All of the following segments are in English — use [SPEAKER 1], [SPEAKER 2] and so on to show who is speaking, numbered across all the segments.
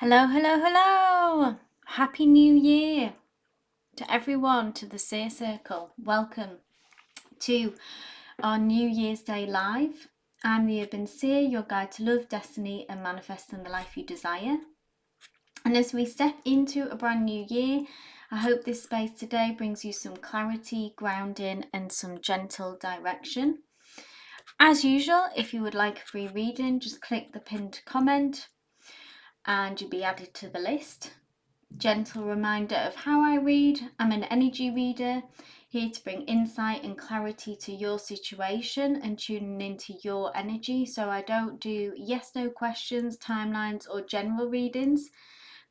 [SPEAKER 1] Hello, hello, hello! Happy New Year to everyone, to the Seer Circle. Welcome to our New Year's Day Live. I'm the Urban Seer, your guide to love, destiny and manifesting the life you desire. And as we step into a brand new year, I hope this space today brings you some clarity, grounding and some gentle direction. As usual, if you would like a free reading, just click the pinned comment and you'll be added to the list. Gentle reminder of how I read. I'm an energy reader, here to bring insight and clarity to your situation and tuning into your energy. So I don't do yes, no questions, timelines or general readings.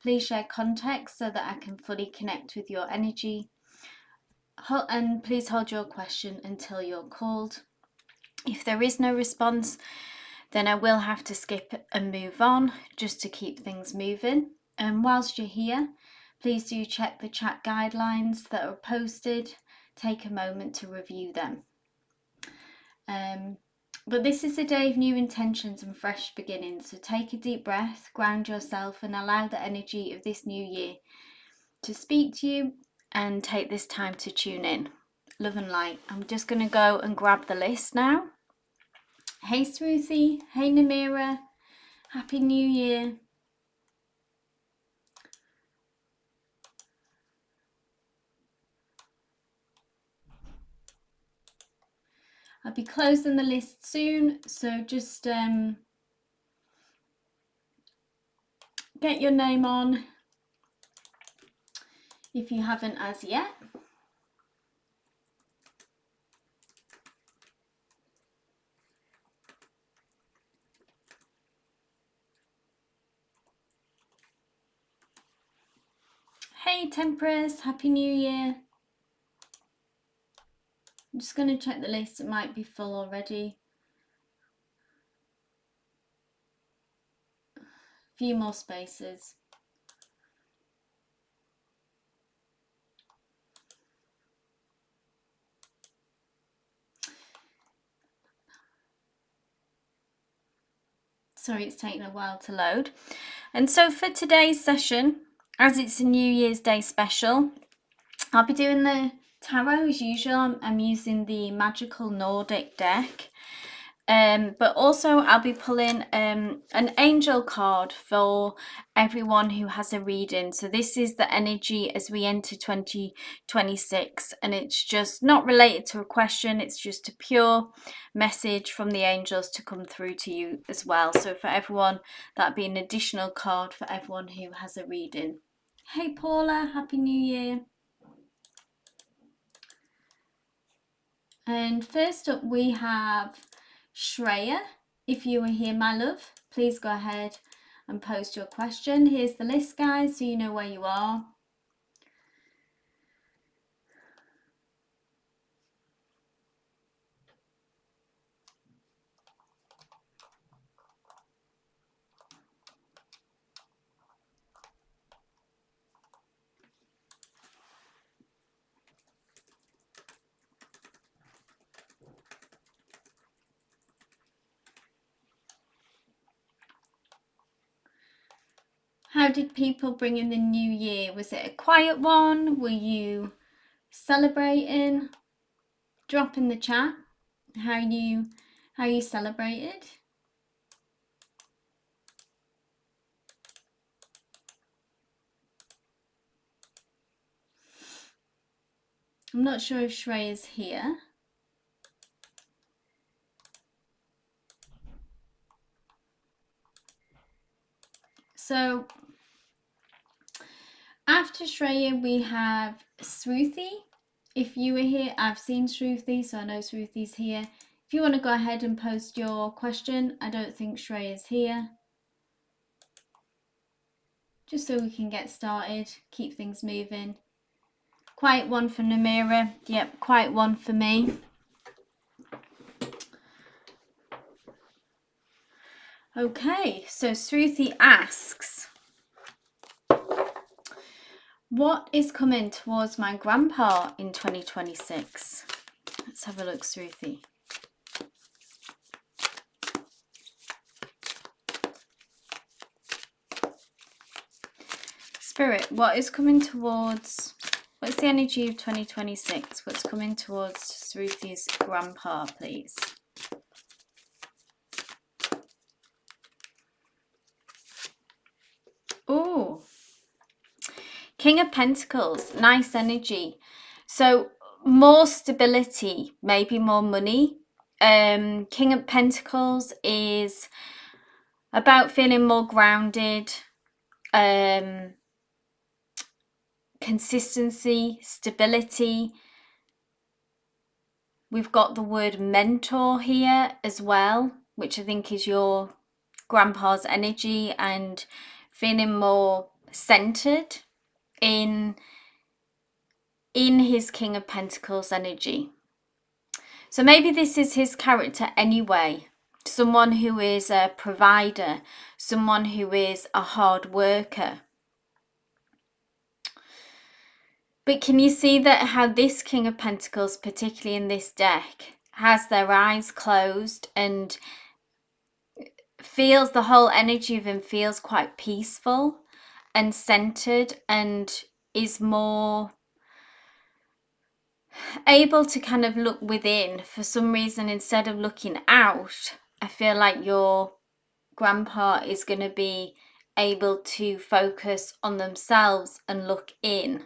[SPEAKER 1] Please share context so that I can fully connect with your energy. And please hold your question until you're called. If there is no response, then I will have to skip and move on just to keep things moving. And whilst you're here, please do check the chat guidelines that are posted. Take a moment to review them. But this is a day of new intentions and fresh beginnings. So take a deep breath, ground yourself and allow the energy of this new year to speak to you and take this time to tune in. Love and light. I'm just going to go and grab the list now. Hey Sruthi, hey Namira, Happy New Year. I'll be closing the list soon, so just get your name on if you haven't as yet. Hey Temperance, Happy New Year. I'm just going to check the list, it might be full already. A few more spaces. Sorry, it's taking a while to load. And so for today's session, as it's a New Year's Day special, I'll be doing the tarot as usual. I'm using the Magical Nordic deck. But also I'll be pulling an angel card for everyone who has a reading. So this is the energy as we enter 2026, and it's just not related to a question, it's just a pure message from the angels to come through to you as well. So for everyone, that'd be an additional card for everyone who has a reading. Hey Paula, Happy New Year. And first up we have Shreya. If you are here, my love, please go ahead and post your question. Here's the list, guys, so you know where you are. How did people bring in the new year? Was it a quiet one? Were you celebrating? Drop in the chat how you celebrated. I'm not sure if Shreya's here. So after Shreya we have Sruthi. If you were here, I've seen Sruthi, so I know Sruthi's here. If you want to go ahead and post your question, I don't think Shreya's here. Just so we can get started, keep things moving. Quiet one for Namira. Yep, quiet one for me. Okay, so Sruthi asks, what is coming towards my grandpa in 2026? Let's have a look, Sruthi. Spirit, what is coming towards, what's the energy of 2026? What's coming towards Sruthi's grandpa, please? Oh, King of Pentacles, nice energy. So more stability, maybe more money. King of Pentacles is about feeling more grounded, consistency, stability. We've got the word mentor here as well, which I think is your grandpa's energy, and feeling more centered in his King of Pentacles energy. So maybe this is his character anyway. Someone who is a provider, someone who is a hard worker. But can you see that how this King of Pentacles, particularly in this deck, has their eyes closed and feels, the whole energy of him feels quite peaceful and centered, and is more able to kind of look within for some reason instead of looking out. I feel like your grandpa is going to be able to focus on themselves and look in.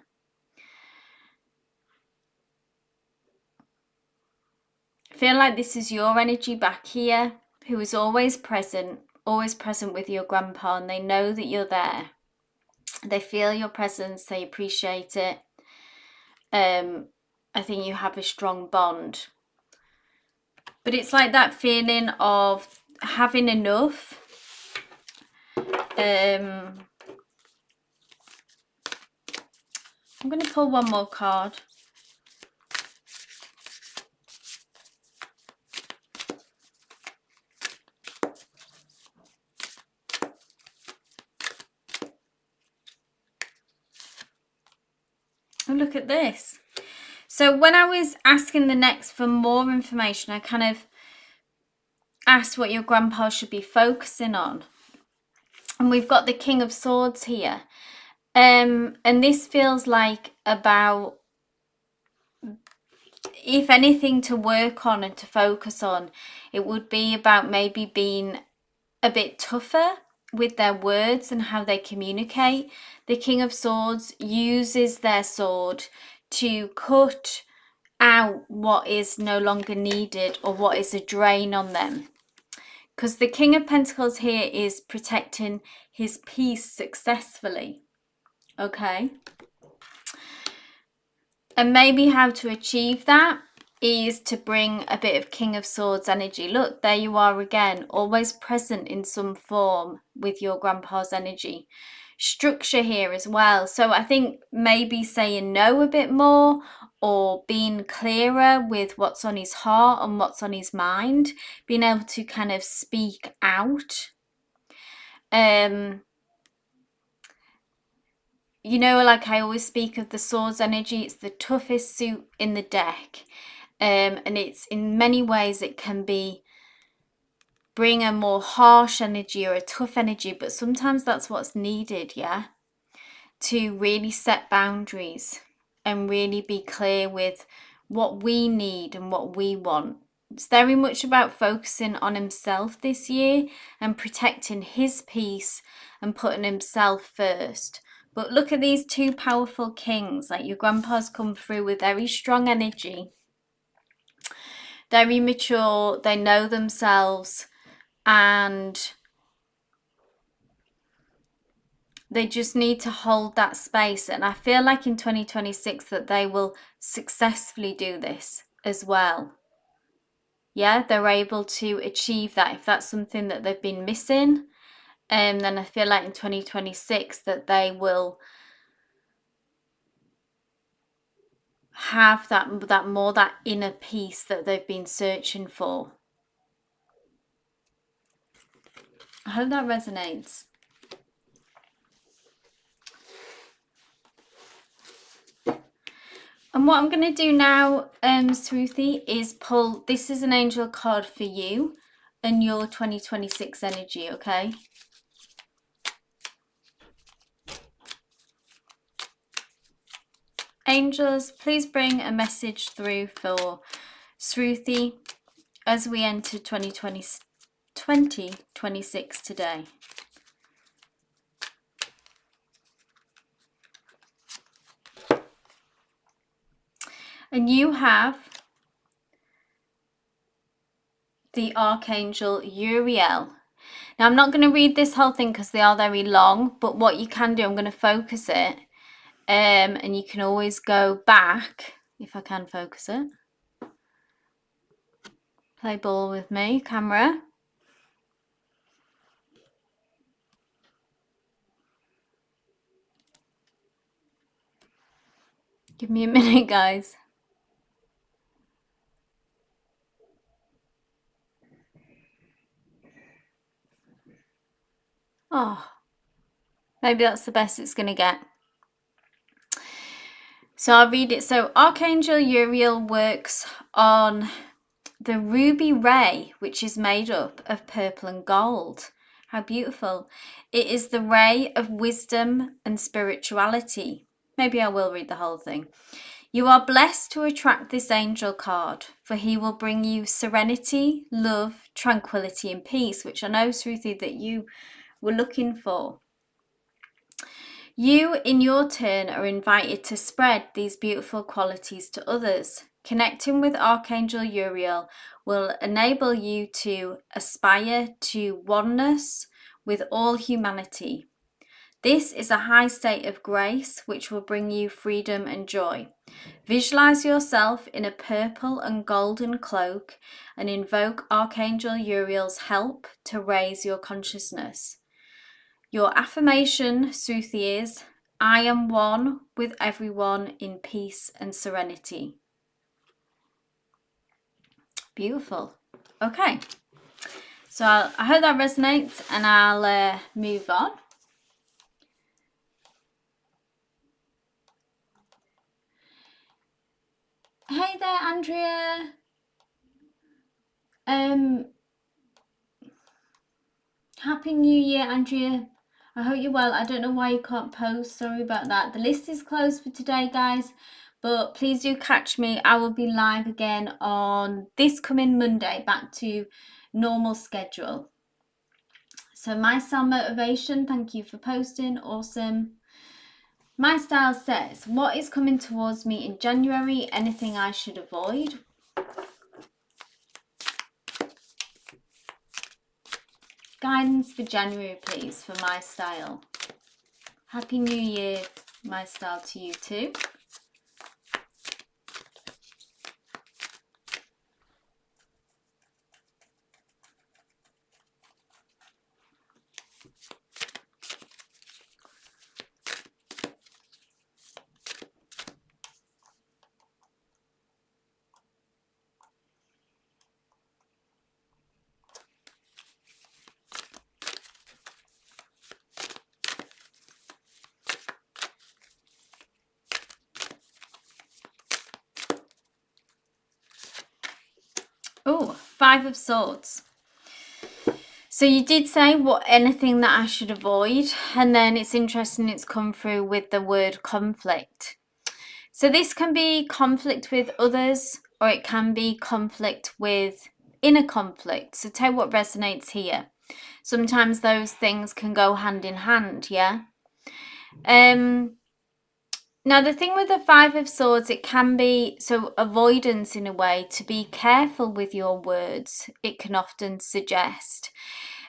[SPEAKER 1] I feel like this is your energy back here, who is always present with your grandpa, and they know that you're there. They feel your presence, they appreciate it. I think you have a strong bond. But it's like that feeling of having enough. I'm going to pull one more card. Oh, look at this. So when I was asking the next for more information, I kind of asked what your grandpa should be focusing on. And we've got the King of Swords here. And this feels like about, if anything to work on and to focus on, it would be about maybe being a bit tougher with their words and how they communicate. The King of Swords uses their sword to cut out what is no longer needed or what is a drain on them. Because the King of Pentacles here is protecting his peace successfully. Okay. And maybe how to achieve that is to bring a bit of King of Swords energy. Look, there you are again, always present in some form with your grandpa's energy. Structure here as well. So I think maybe saying no a bit more, or being clearer with what's on his heart and what's on his mind, being able to kind of speak out. You know, like I always speak of the Swords energy, it's the toughest suit in the deck. And it's in many ways it can be bring a more harsh energy or a tough energy, but sometimes that's what's needed, yeah, to really set boundaries and really be clear with what we need and what we want. It's very much about focusing on himself this year and protecting his peace and putting himself first. But look at these two powerful kings. Like, your grandpa's come through with very strong energy, very mature, they know themselves, and they just need to hold that space. And I feel like in 2026 that they will successfully do this as well. Yeah, they're able to achieve that. If that's something that they've been missing, then I feel like in 2026 that they will have that inner peace that they've been searching for. I hope that resonates. And what I'm going to do now, Sruthi, is pull, this is an angel card for you and your 2026 energy, okay? Angels, please bring a message through for Shruti as we enter 2026 today. And you have the Archangel Uriel. Now, I'm not going to read this whole thing because they are very long, but what you can do, I'm going to focus it, and you can always go back, if I can focus it. Play ball with me, camera. Give me a minute, guys. Oh, maybe that's the best it's going to get. So I'll read it. So Archangel Uriel works on the ruby ray, which is made up of purple and gold. How beautiful. It is the ray of wisdom and spirituality. Maybe I will read the whole thing. You are blessed to attract this angel card, for he will bring you serenity, love, tranquility, and peace, which I know, Shruti, that you were looking for. You, in your turn, are invited to spread these beautiful qualities to others. Connecting with Archangel Uriel will enable you to aspire to oneness with all humanity. This is a high state of grace which will bring you freedom and joy. Visualize yourself in a purple and golden cloak and invoke Archangel Uriel's help to raise your consciousness. Your affirmation, Shruti, is, I am one with everyone in peace and serenity. Beautiful. Okay. So I hope that resonates, and I'll move on. Hey there, Andrea. Happy New Year, Andrea. I hope you're well. I don't know why you can't post. Sorry about that. The list is closed for today, guys. But please do catch me. I will be live again on this coming Monday, back to normal schedule. So My Style Motivation, thank you for posting. Awesome. My Style says, what is coming towards me in January? Anything I should avoid? Guidance for January, please, for My Style. Happy New Year, My Style, to you too. Oh, Five of Swords. So you did say anything that I should avoid, and then it's interesting it's come through with the word conflict. So this can be conflict with others, or it can be conflict with inner conflict. So tell you what resonates here. Sometimes those things can go hand in hand, yeah? Now, the thing with the Five of Swords, it can be, so avoidance in a way, to be careful with your words, it can often suggest.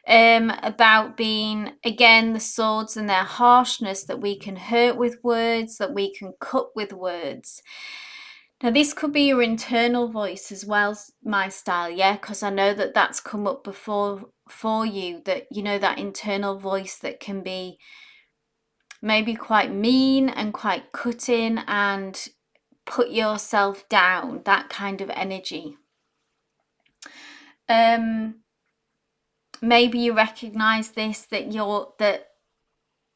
[SPEAKER 1] About being, again, the swords and their harshness, that we can hurt with words, that we can cut with words. Now, this could be your internal voice as well, My Style, yeah, because I know that that's come up before for you, that, you know, that internal voice that can be maybe quite mean and quite cutting and put yourself down, that kind of energy. Maybe you recognize this, that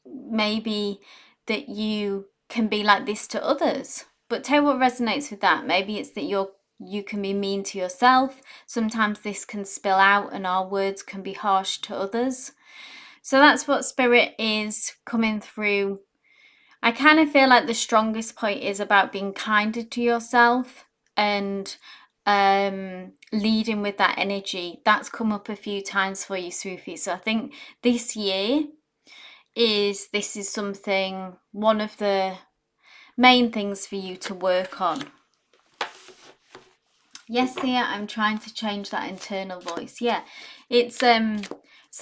[SPEAKER 1] maybe that you can be like this to others. But tell what resonates with that. Maybe it's that you can be mean to yourself. Sometimes this can spill out and our words can be harsh to others. So that's what Spirit is coming through. I kind of feel like the strongest point is about being kinder to yourself and leading with that energy. That's come up a few times for you, Sufi. So I think this year this is something, one of the main things for you to work on. Yes, yeah, I'm trying to change that internal voice. Yeah, it's a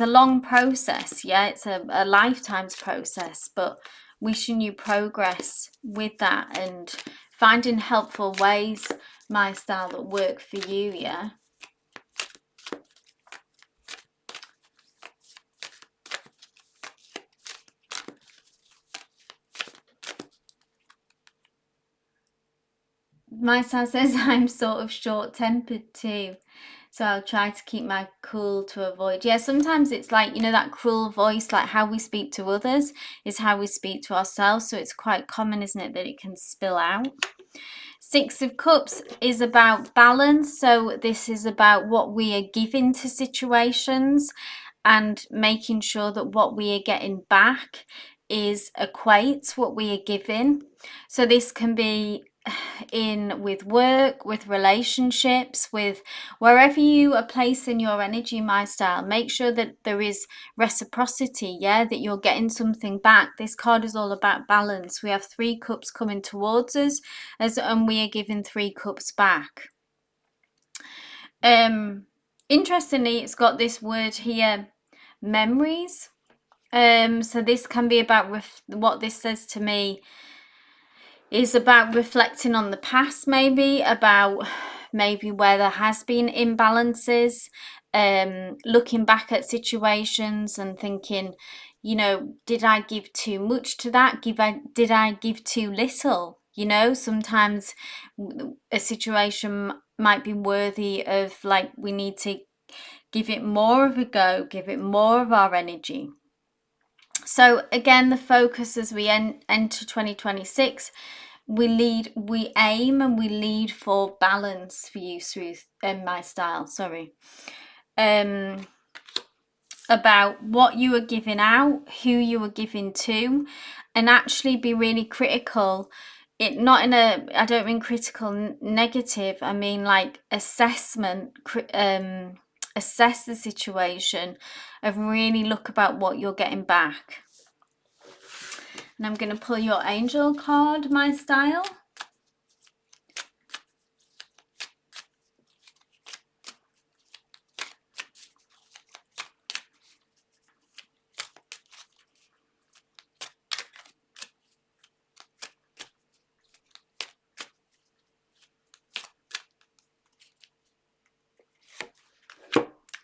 [SPEAKER 1] long process. Yeah, it's a lifetime's process, but wishing you progress with that and finding helpful ways, my style, that work for you. Yeah. My style says I'm sort of short-tempered too. So I'll try to keep my cool to avoid. Yeah, sometimes it's like, you know, that cruel voice, like how we speak to others is how we speak to ourselves. So it's quite common, isn't it, that it can spill out. Six of Cups is about balance. So this is about what we are giving to situations and making sure that what we are getting back is equates what we are giving. So this can be in with work, with relationships, with wherever you are placing your energy, my style. Make sure that there is reciprocity, yeah, that you're getting something back. This card is all about balance. We have 3 cups coming towards us and we are giving 3 cups back. Interestingly, it's got this word here, memories. So this can be about what this says to me is about reflecting on the past, maybe about maybe where there has been imbalances, looking back at situations and thinking, you know, did I give too much to that? Did I give too little? You know, sometimes a situation might be worthy of, like, we need to give it more of a go, give it more of our energy. So again, the focus as we enter 2026, we aim and we lead for balance for you through my style, about what you are giving out, who you are giving to, and actually be really critical. It not in a, I don't mean critical negative, I mean like assessment, assess the situation of really look about what you're getting back. And I'm going to pull your angel card, my style.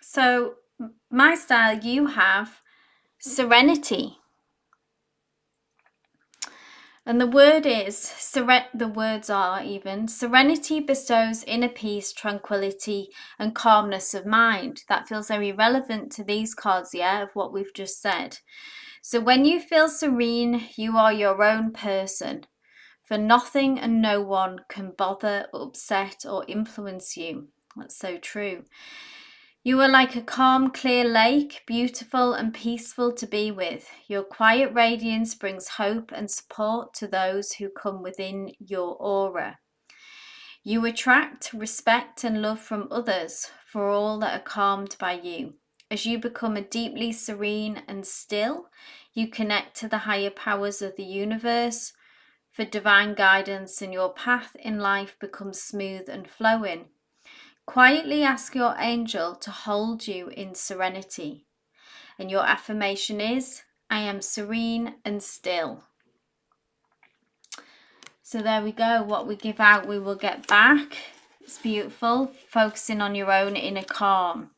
[SPEAKER 1] So my style, you have serenity. And the words are even, serenity bestows inner peace, tranquility, and calmness of mind. That feels very relevant to these cards, yeah, of what we've just said. So when you feel serene, you are your own person. For nothing and no one can bother, upset, or influence you. That's so true. You are like a calm, clear lake, beautiful and peaceful to be with. Your quiet radiance brings hope and support to those who come within your aura. You attract respect and love from others for all that are calmed by you. As you become a deeply serene and still, you connect to the higher powers of the universe for divine guidance, and your path in life becomes smooth and flowing. Quietly ask your angel to hold you in serenity. And your affirmation is, I am serene and still. So there we go. What we give out, we will get back. It's beautiful. Focusing on your own inner calm,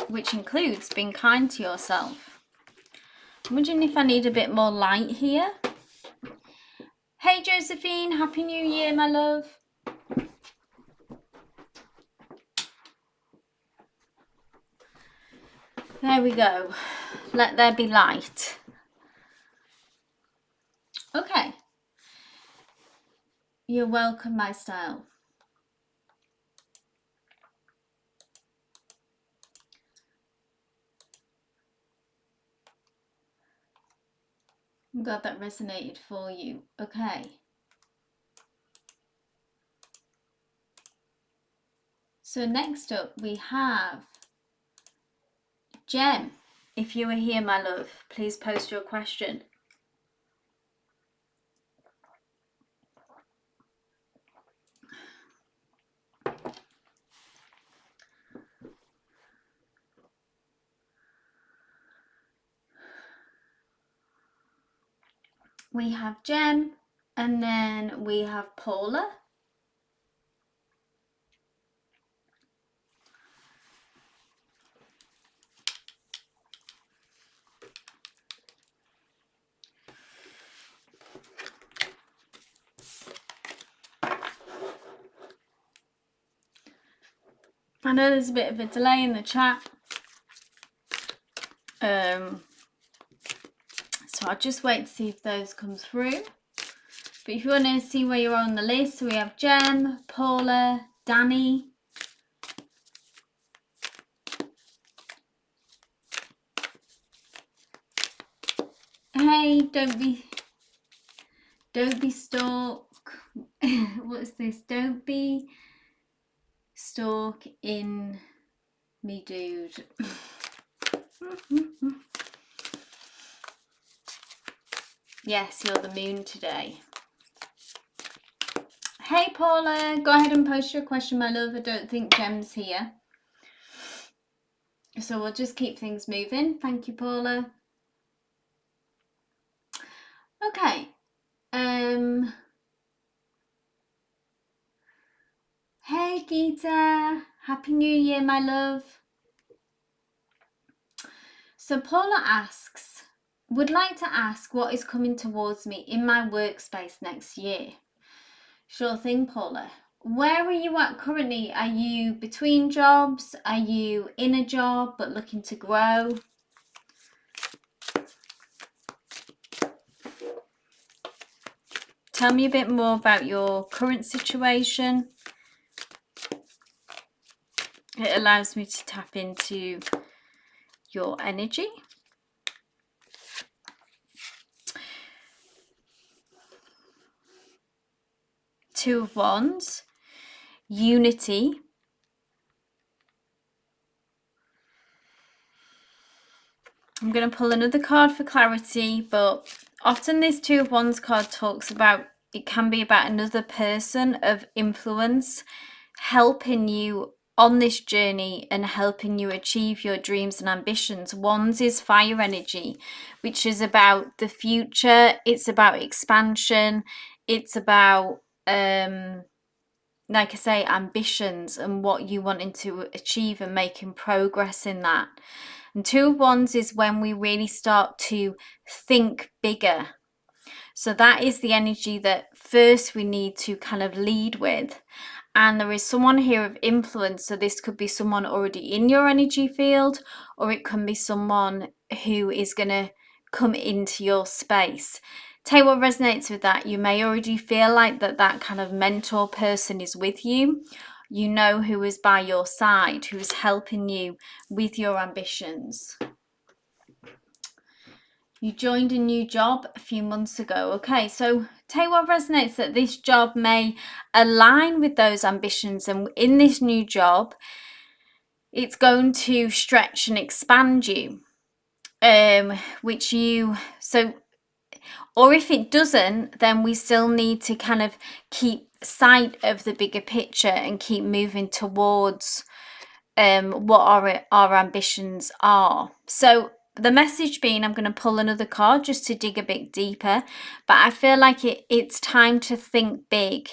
[SPEAKER 1] which includes being kind to yourself. I'm wondering if I need a bit more light here. Hey Josephine, Happy New Year, my love. There we go. Let there be light. Okay. You're welcome, my style. I'm glad that resonated for you. Okay. So next up we have Jem. If you are here, my love, please post your question. We have Jem, and then we have Paula. I know there's a bit of a delay in the chat. So I'll just wait to see if those come through. But if you want to see where you're on the list, so we have Jem, Paula, Danny. Hey, don't be stalk. What's this? Don't be stalk in me, dude. Yes, you're the moon today. Hey Paula, go ahead and post your question, my love. I don't think Jem's here, so we'll just keep things moving. Thank you, Paula. Okay. Hey Geeta, Happy New Year, my love. So Paula asks, would like to ask what is coming towards me in my workspace next year. Sure thing, Paula. Where are you at currently? Are you between jobs? Are you in a job but looking to grow? Tell me a bit more about your current situation. It allows me to tap into your energy. Two of Wands, unity. I'm going to pull another card for clarity, but often this Two of Wands card talks about, it can be about another person of influence helping you on this journey and helping you achieve your dreams and ambitions. Wands is fire energy, which is about the future. It's about expansion. It's about, like I say, ambitions and what you wanting to achieve and making progress in that. And Two of Wands is when we really start to think bigger. So that is the energy that first we need to kind of lead with. And there is someone here of influence. So this could be someone already in your energy field, or it can be someone who is going to come into your space. Tell you what resonates with that. You may already feel like that kind of mentor person is with you. You know who is by your side, who is helping you with your ambitions. You joined a new job a few months ago. Okay, so tell you what resonates, that this job may align with those ambitions, and in this new job, it's going to stretch and expand you. Or if it doesn't, then we still need to kind of keep sight of the bigger picture and keep moving towards what our ambitions are. So the message being, I'm going to pull another card just to dig a bit deeper, but I feel like it's time to think big.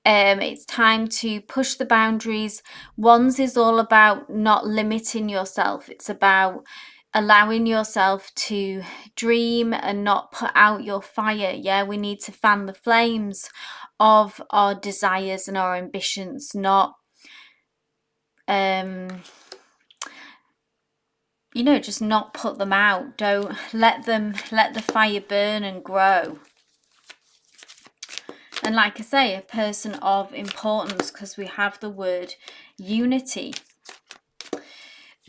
[SPEAKER 1] It's time to push the boundaries. Wands is all about not limiting yourself. It's about allowing yourself to dream and not put out your fire. Yeah, we need to fan the flames of our desires and our ambitions, not just not put them out. Don't let the fire burn and grow. And like I say, a person of importance, because we have the word unity.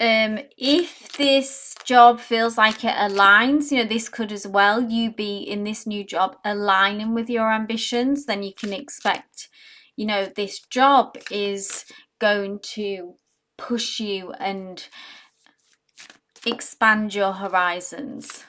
[SPEAKER 1] If this job feels like it aligns, you know, this could as well, you be in this new job aligning with your ambitions, then you can expect, you know, this job is going to push you and expand your horizons.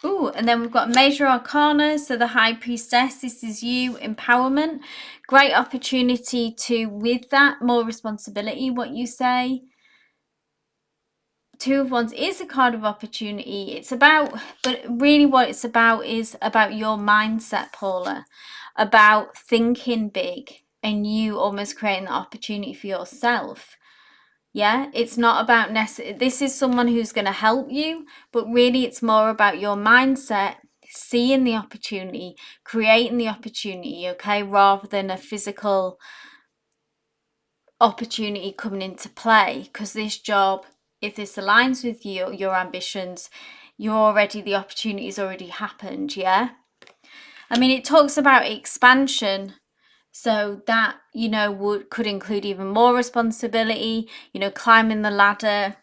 [SPEAKER 1] Ooh, and then we've got Major Arcana, so the High Priestess, this is you, empowerment. Great opportunity to, with that, more responsibility, what you say. Two of Wands is a card of opportunity. It's about, but really what it's about is about your mindset, Paula. About thinking big and you almost creating the opportunity for yourself. Yeah, it's not about this is someone who's going to help you, but really it's more about your mindset, seeing the opportunity, creating the opportunity, okay, rather than a physical opportunity coming into play. Because this job, if this aligns with you, your ambitions, the opportunity's already happened. Yeah, I mean, it talks about expansion. So that, you know, could include even more responsibility, you know, climbing the ladder.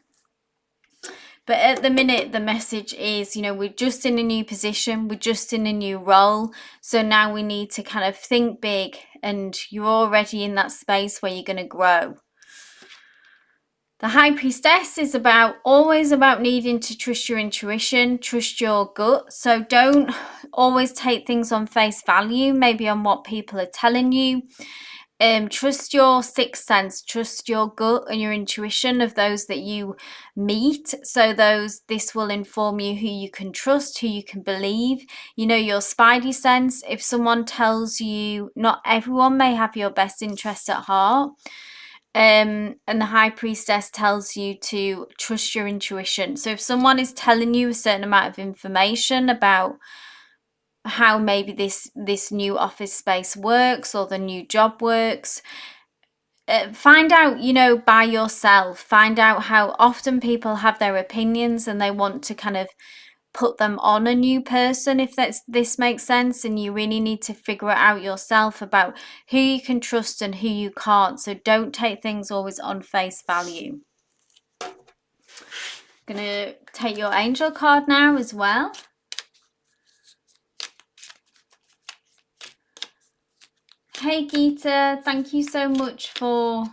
[SPEAKER 1] But at the minute, the message is, you know, we're just in a new position, we're just in a new role. So now we need to kind of think big, and you're already in that space where you're going to grow. The High Priestess is always about needing to trust your intuition, trust your gut. So don't always take things on face value, maybe on what people are telling you. Trust your sixth sense, trust your gut and your intuition of those that you meet. So this will inform you who you can trust, who you can believe. You know, your spidey sense, if someone tells you, not everyone may have your best interest at heart. And the High Priestess tells you to trust your intuition. So if someone is telling you a certain amount of information about how maybe this new office space works or the new job works, find out, you know, by yourself. Find out how often people have their opinions and they want to kind of put them on a new person, if this makes sense, and you really need to figure it out yourself about who you can trust and who you can't. So don't take things always on face value. Gonna take your angel card now as well. Hey Geeta, thank you so much for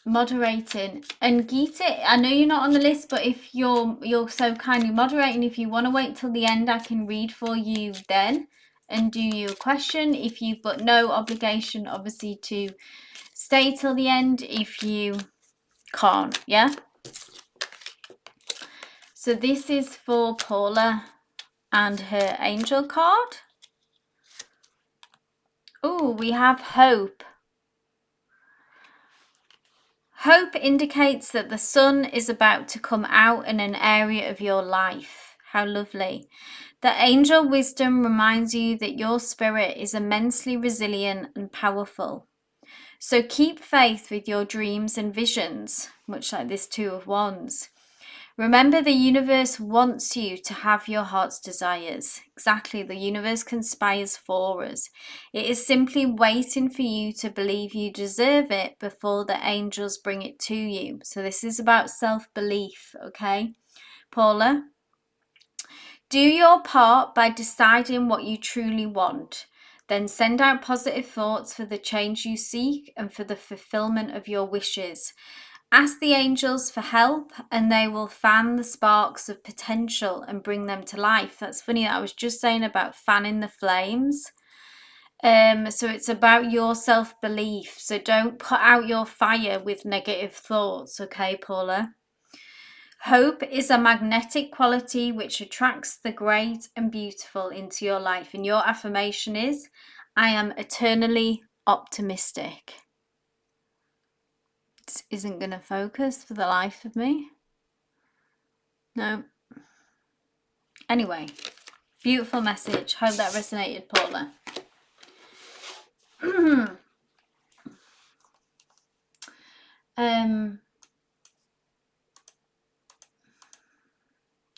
[SPEAKER 1] moderating. And Geeta, I know you're not on the list, but if you're so kindly moderating, if you want to wait till the end, I can read for you then and do you a question. If you've got no obligation, obviously, to stay till the end if you can't. Yeah. So this is for Paula and her angel card. Oh, we have hope. Hope indicates that the sun is about to come out in an area of your life. How lovely. The angel wisdom reminds you that your spirit is immensely resilient and powerful. So keep faith with your dreams and visions, much like this Two of Wands. Remember, the universe wants you to have your heart's desires. Exactly, the universe conspires for us. It is simply waiting for you to believe you deserve it before the angels bring it to you. So this is about self-belief, okay? Paula, do your part by deciding what you truly want. Then send out positive thoughts for the change you seek and for the fulfillment of your wishes. Ask the angels for help and they will fan the sparks of potential and bring them to life. That's funny that I was just saying about fanning the flames. So it's about your self-belief. So don't put out your fire with negative thoughts, okay, Paula? Hope is a magnetic quality which attracts the great and beautiful into your life. And your affirmation is, I am eternally optimistic. Isn't going to focus for the life of me. No. Anyway, beautiful message. Hope that resonated, Paula.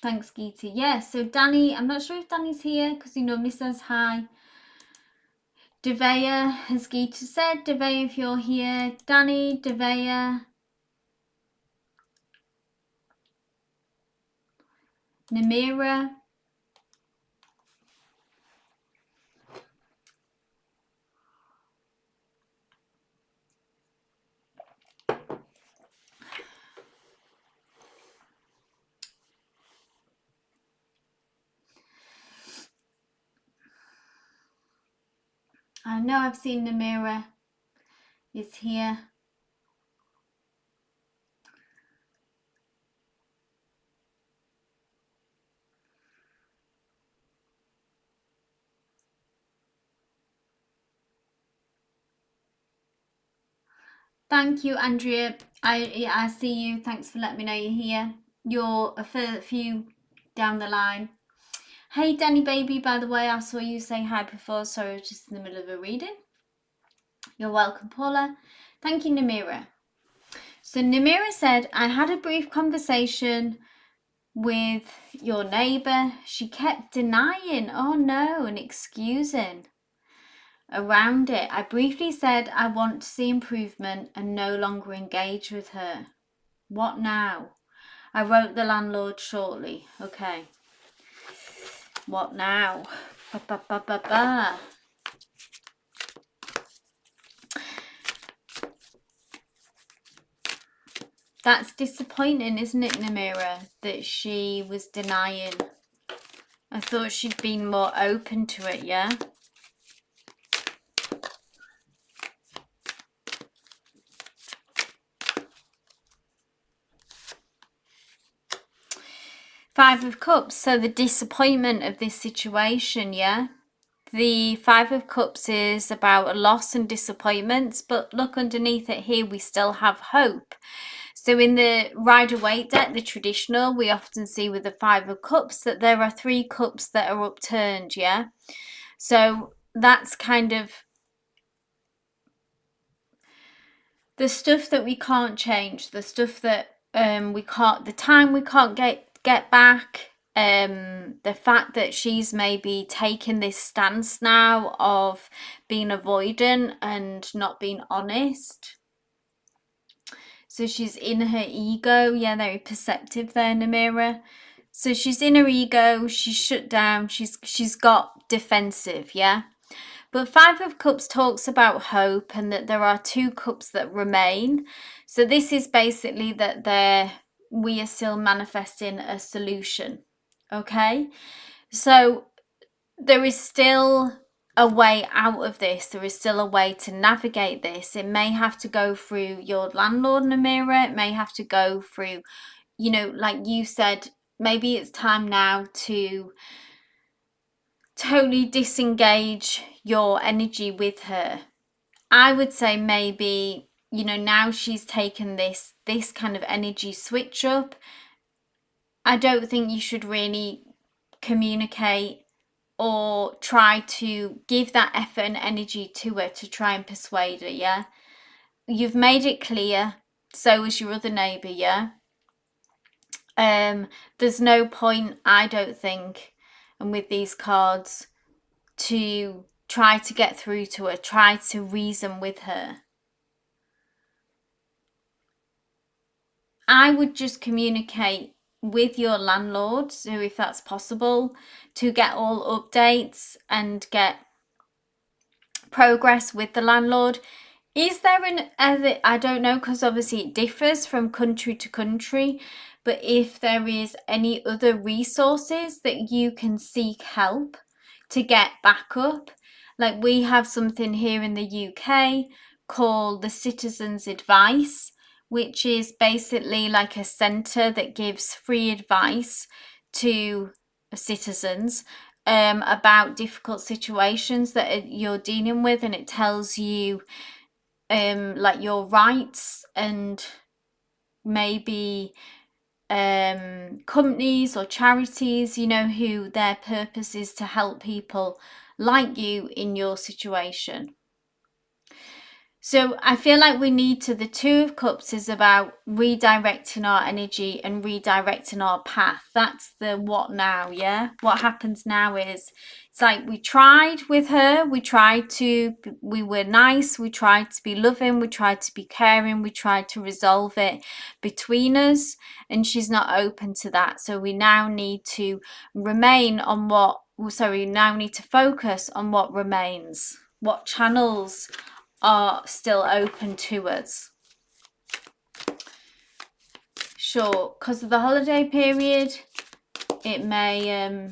[SPEAKER 1] Thanks, Geeta. Yeah, so Danny, I'm not sure if Danny's here because he normally says hi. Devea, as Geeta said, Devea, if you're here. Danny, Devea. Namira. I know I've seen Namira is here. Thank you, Andrea. I see you. Thanks for letting me know you're here. You're a few down the line. Hey, Danny baby, by the way, I saw you say hi before, so I was just in the middle of a reading. You're welcome, Paula. Thank you, Namira. So Namira said, I had a brief conversation with your neighbour. She kept denying, oh no, and excusing around it. I briefly said I want to see improvement and no longer engage with her. What now? I wrote the landlord shortly. Okay. What now? Ba, ba, ba, ba, ba. That's disappointing, isn't it, Namira, that she was denying? I thought she'd been more open to it, yeah? Five of Cups, so the disappointment of this situation, yeah? The Five of Cups is about a loss and disappointments, but look underneath it here, we still have hope. So in the Rider-Waite deck, the traditional, we often see with the Five of Cups that there are three cups that are upturned, yeah? So that's kind of the stuff that we can't change, the stuff that we can't, the time we can't get back, the fact that she's maybe taken this stance now of being avoidant and not being honest. So she's in her ego. Yeah, very perceptive there, Namira. So she's in her ego, she's shut down, she's got defensive, yeah? But Five of Cups talks about hope and that there are two cups that remain. So this is basically that we are still manifesting a solution, okay? So there is still a way out of this. There is still a way to navigate this. It may have to go through your landlord, Namira. It may have to go through, you know, like you said, maybe it's time now to totally disengage your energy with her. I would say maybe, you know, now she's taken this kind of energy switch up. I don't think you should really communicate or try to give that effort and energy to her to try and persuade her, yeah? You've made it clear, so is your other neighbour, yeah? There's no point, I don't think, and with these cards, to try to get through to her, try to reason with her. I would just communicate with your landlord, so if that's possible, to get all updates and get progress with the landlord. Is there I don't know, because obviously it differs from country to country, but if there is any other resources that you can seek help to get back up, like we have something here in the UK called the Citizens Advice, which is basically like a centre that gives free advice to citizens about difficult situations that you're dealing with, and it tells you like your rights and maybe companies or charities, you know, who their purpose is to help people like you in your situation. So I feel like we need to, the Two of Cups is about redirecting our energy and redirecting our path. That's the what now, yeah? What happens now is, it's like we tried with her, we were nice, we tried to be loving, we tried to be caring, we tried to resolve it between us, and she's not open to that. So we now need to now need to focus on what remains, what channels are still open to us. Sure, because of the holiday period, it may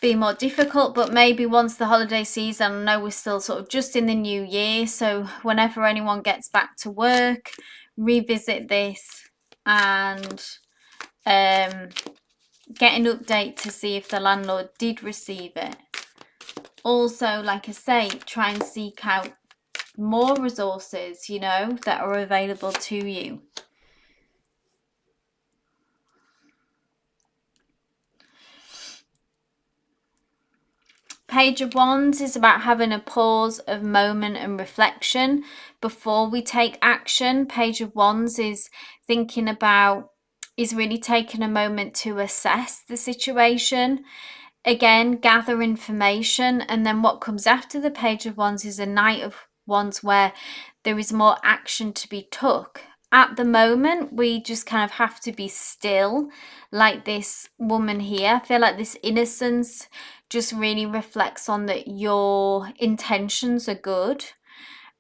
[SPEAKER 1] be more difficult, but maybe once the holiday season, I know we're still sort of just in the new year, so whenever anyone gets back to work, revisit this and get an update to see if the landlord did receive it. Also, like I say, try and seek out more resources, you know, that are available to you. Page of Wands is about having a pause of moment and reflection before we take action. Page of Wands is really taking a moment to assess the situation. Again, gather information, and then what comes after the Page of Wands is a Knight of Wands where there is more action to be took. At the moment, we just kind of have to be still, like this woman here. I feel like this innocence just really reflects on that your intentions are good.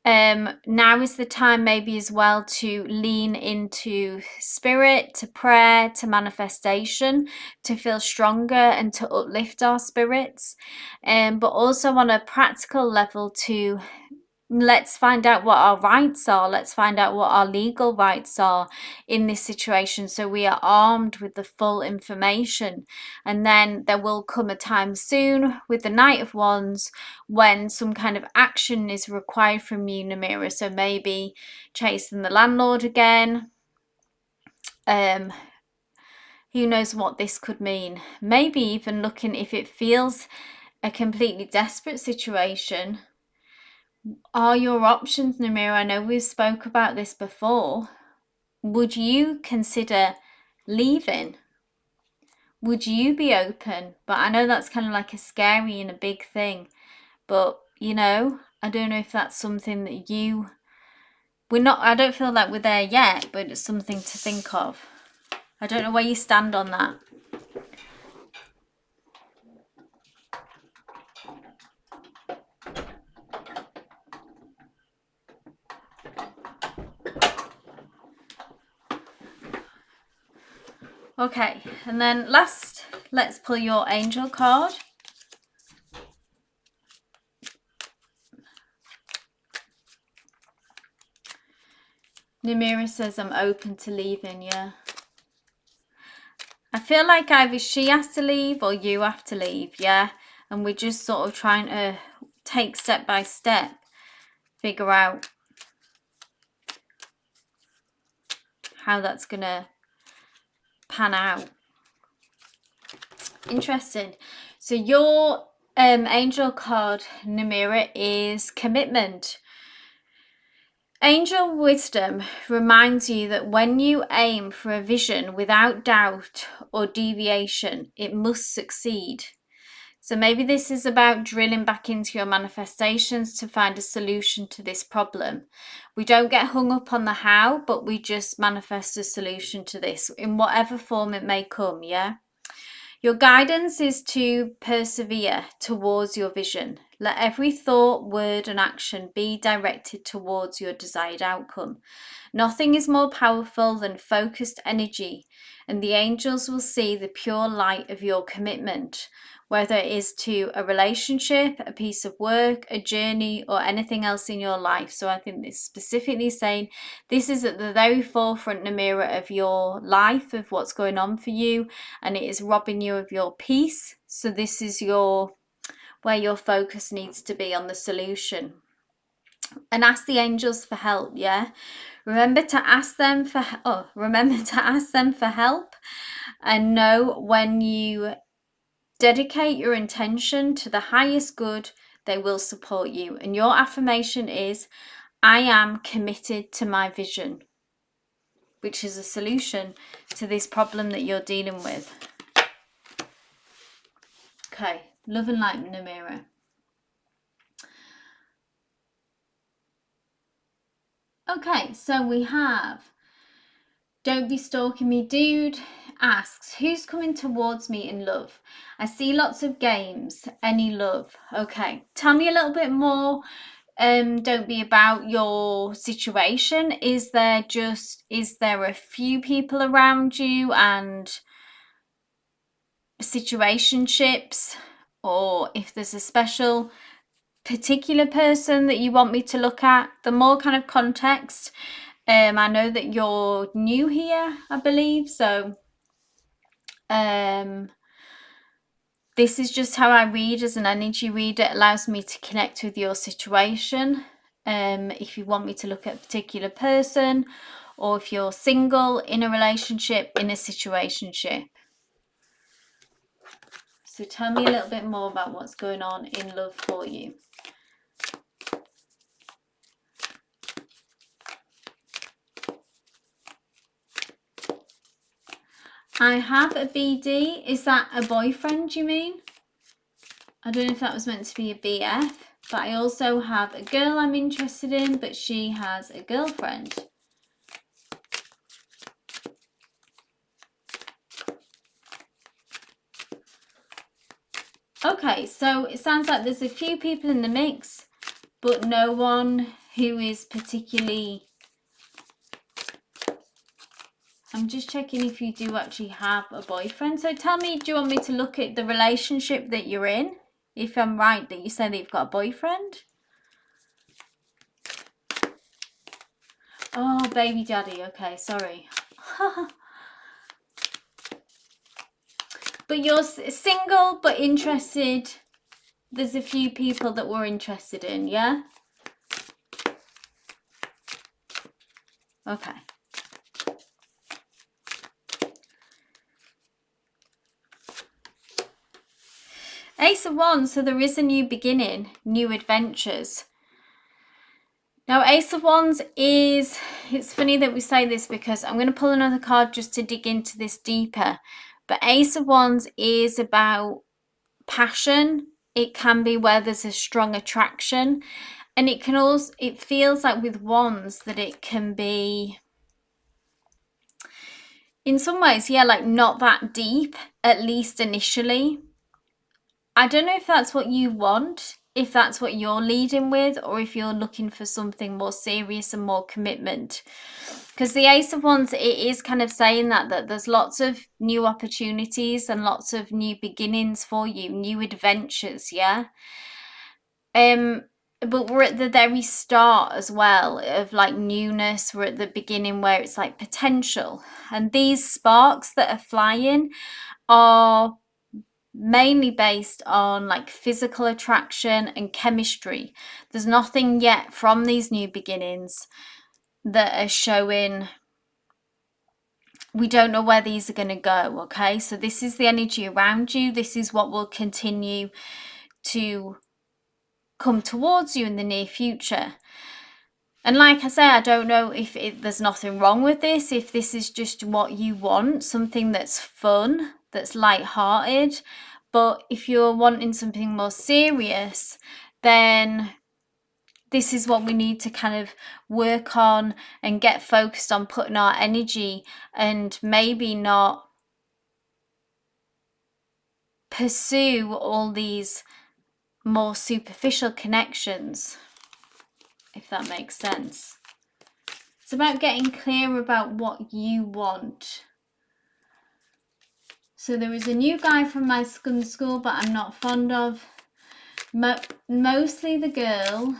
[SPEAKER 1] Now is the time maybe as well to lean into spirit, to prayer, to manifestation, to feel stronger and to uplift our spirits. But also on a practical level to let's find out what our rights are. Let's find out what our legal rights are in this situation, so we are armed with the full information. And then there will come a time soon with the Knight of Wands when some kind of action is required from you, Namira. So maybe chasing the landlord again. Who knows what this could mean? Maybe even looking, if it feels a completely desperate situation, are your options, Namira? I know we've spoke about this before. Would you consider leaving? Would you be open? But I know that's kind of like a scary and a big thing. But, you know, I don't know if that's something that I don't feel like we're there yet, but it's something to think of. I don't know where you stand on that. Okay, and then last, let's pull your angel card. Namira says, I'm open to leaving, yeah. I feel like either she has to leave or you have to leave, yeah? And we're just sort of trying to take step by step, figure out how that's going to pan out. Interesting. So your angel card, Namira, is commitment. Angel wisdom reminds you that when you aim for a vision without doubt or deviation, it must succeed. So maybe this is about drilling back into your manifestations to find a solution to this problem. We don't get hung up on the how, but we just manifest a solution to this in whatever form it may come, yeah? Your guidance is to persevere towards your vision. Let every thought, word, and action be directed towards your desired outcome. Nothing is more powerful than focused energy, and the angels will see the pure light of your commitment, whether it is to a relationship, a piece of work, a journey, or anything else in your life. So I think this specifically saying this is at the very forefront, Namira, of your life, of what's going on for you, and it is robbing you of your peace. So this is where your focus needs to be, on the solution. And ask the angels for help, yeah? Remember to ask them for help, and know when you dedicate your intention to the highest good, they will support you. And your affirmation is, I am committed to my vision, which is a solution to this problem that you're dealing with. Okay, love and light, Namira. Okay, so we have Don't Be Stalking Me Dude asks, who's coming towards me in love? I see lots of games. Any love? Okay, tell me a little bit more. Don't be about your situation. Is there a few people around you and situationships, or if there's a special particular person that you want me to look at? The more kind of context. I know that you're new here, I believe, so this is just how I read as an energy reader. It allows me to connect with your situation. If you want me to look at a particular person, or if you're single, in a relationship, in a situationship. So tell me a little bit more about what's going on in love for you. I have a BD. Is that a boyfriend, you mean? I don't know if that was meant to be a BF, but I also have a girl I'm interested in, but she has a girlfriend. Okay, so it sounds like there's a few people in the mix, but no one who is particularly... I'm just checking if you do actually have a boyfriend. So tell me, do you want me to look at the relationship that you're in? If I'm right that you say that you've got a boyfriend? Oh, baby daddy. Okay, sorry. But you're single but interested. There's a few people that we're interested in, yeah? Okay. Ace of Wands, so there is a new beginning, new adventures. Now, Ace of Wands is, it's funny that we say this because I'm going to pull another card just to dig into this deeper. But Ace of Wands is about passion. It can be where there's a strong attraction. And it can also, it feels like with Wands that it can be, in some ways, yeah, like not that deep, at least initially. I don't know if that's what you want, if that's what you're leading with, or if you're looking for something more serious and more commitment. Because the Ace of Wands, it is kind of saying that there's lots of new opportunities and lots of new beginnings for you, new adventures, yeah? But we're at the very start as well of like newness. We're at the beginning where it's like potential. And these sparks that are flying are mainly based on like physical attraction and chemistry. There's nothing yet from these new beginnings that are showing, we don't know where these are going to go, okay? So this is the energy around you. This is what will continue to come towards you in the near future. And like I say, I don't know if there's nothing wrong with this, if this is just what you want, something that's fun, that's light-hearted. But if you're wanting something more serious, then this is what we need to kind of work on and get focused on, putting our energy, and maybe not pursue all these more superficial connections, if that makes sense. It's about getting clear about what you want. So there is a new guy from my school, but I'm not fond of. Mostly the girl.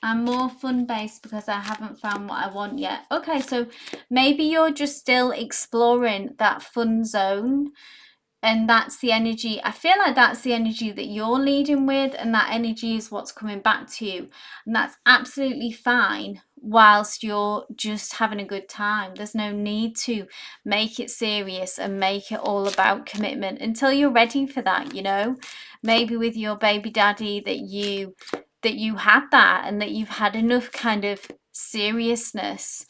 [SPEAKER 1] I'm more fun-based because I haven't found what I want yet. Okay, so maybe you're just still exploring that fun zone. And that's the energy, I feel like that's the energy that you're leading with, and that energy is what's coming back to you. And that's absolutely fine whilst you're just having a good time. There's no need to make it serious and make it all about commitment until you're ready for that, you know. Maybe with your baby daddy that you had that, and that you've had enough kind of seriousness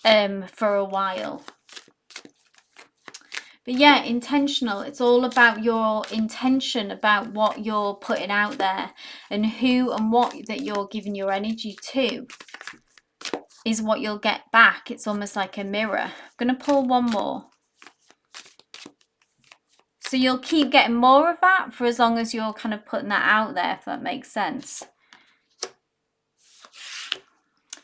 [SPEAKER 1] for a while. But yeah, intentional. It's all about your intention, about what you're putting out there, and who and what that you're giving your energy to is what you'll get back. It's almost like a mirror. I'm going to pull one more. So you'll keep getting more of that for as long as you're kind of putting that out there, if that makes sense.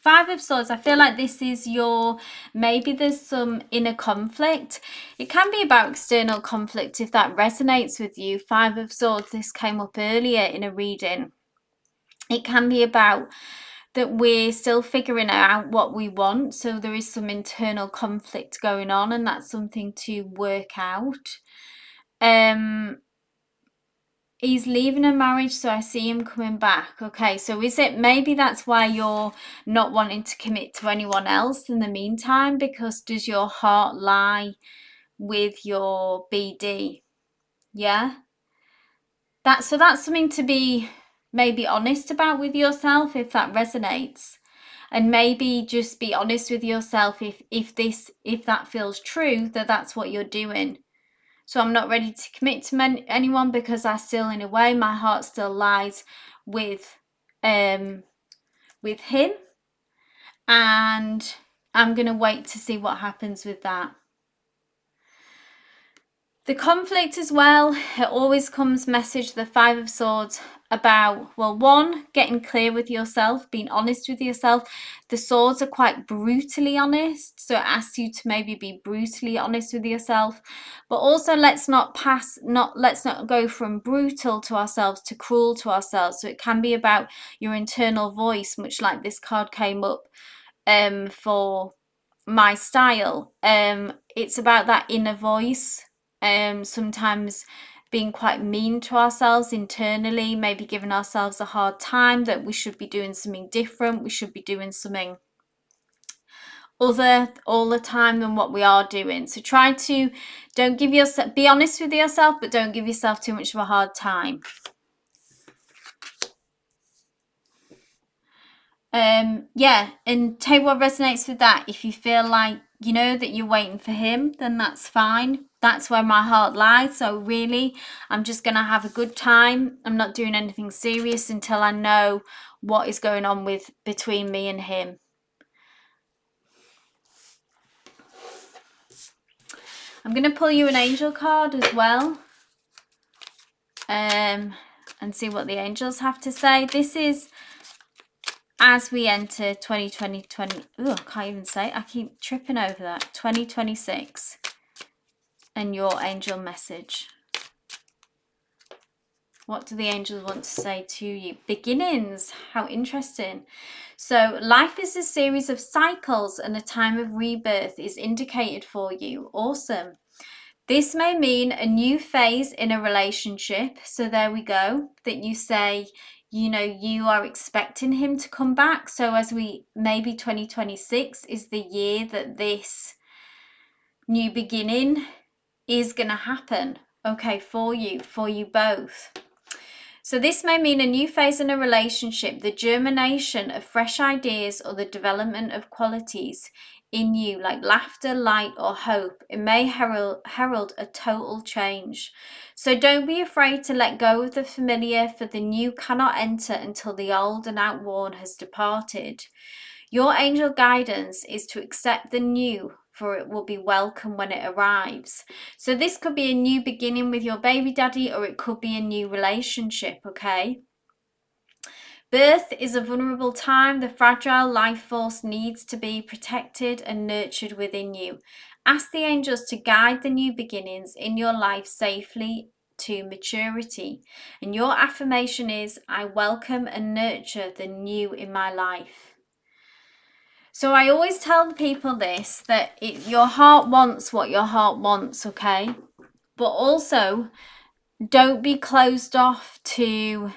[SPEAKER 1] Five of Swords, I feel like this is your, maybe there's some inner conflict. It can be about external conflict if that resonates with you. Five of Swords, this came up earlier in a reading. It can be about that we're still figuring out what we want. So there is some internal conflict going on, and that's something to work out. He's leaving a marriage, so I see him coming back. Okay, so is it maybe that's why you're not wanting to commit to anyone else in the meantime? Because does your heart lie with your BD? Yeah, that's something to be maybe honest about with yourself, if that resonates. And maybe just be honest with yourself if that feels true, that's what you're doing. So I'm not ready to commit to anyone because I still, in a way, my heart still lies with him, and I'm going to wait to see what happens with that. The conflict as well, it always comes message, the Five of Swords, about, well, one, getting clear with yourself, being honest with yourself. The swords are quite brutally honest, so it asks you to maybe be brutally honest with yourself. But also let's not go from brutal to ourselves to cruel to ourselves. So it can be about your internal voice, much like this card came up for my style. It's about that inner voice. Sometimes being quite mean to ourselves internally, maybe giving ourselves a hard time, that we should be doing something different, we should be doing something other all the time than what we are doing. So try to be honest with yourself, but don't give yourself too much of a hard time. Yeah, and take what resonates with that. If you feel like you know that you're waiting for him, then that's fine. That's where my heart lies. So really, I'm just gonna have a good time. I'm not doing anything serious until I know what is going on between me and him. I'm gonna pull you an angel card as well, and see what the angels have to say. This is as we enter 2020, oh, I can't even say it. I keep tripping over that. 2026. And your angel message. What do the angels want to say to you? Beginnings. How interesting. So life is a series of cycles, and a time of rebirth is indicated for you. Awesome. This may mean a new phase in a relationship. So there we go. That you say, you know, you are expecting him to come back. So maybe 2026 is the year that this new beginning is going to happen. Okay, for you both. So this may mean a new phase in a relationship, the germination of fresh ideas, or the development of qualities in you, like laughter, light, or hope. It may herald a total change. So don't be afraid to let go of the familiar, for the new cannot enter until the old and outworn has departed. Your angel guidance is to accept the new, for it will be welcome when it arrives. So this could be a new beginning with your baby daddy, or it could be a new relationship, okay? Birth is a vulnerable time. The fragile life force needs to be protected and nurtured within you. Ask the angels to guide the new beginnings in your life safely to maturity. And your affirmation is, I welcome and nurture the new in my life. So I always tell people this, that your heart wants what your heart wants, okay? but also don't be closed off to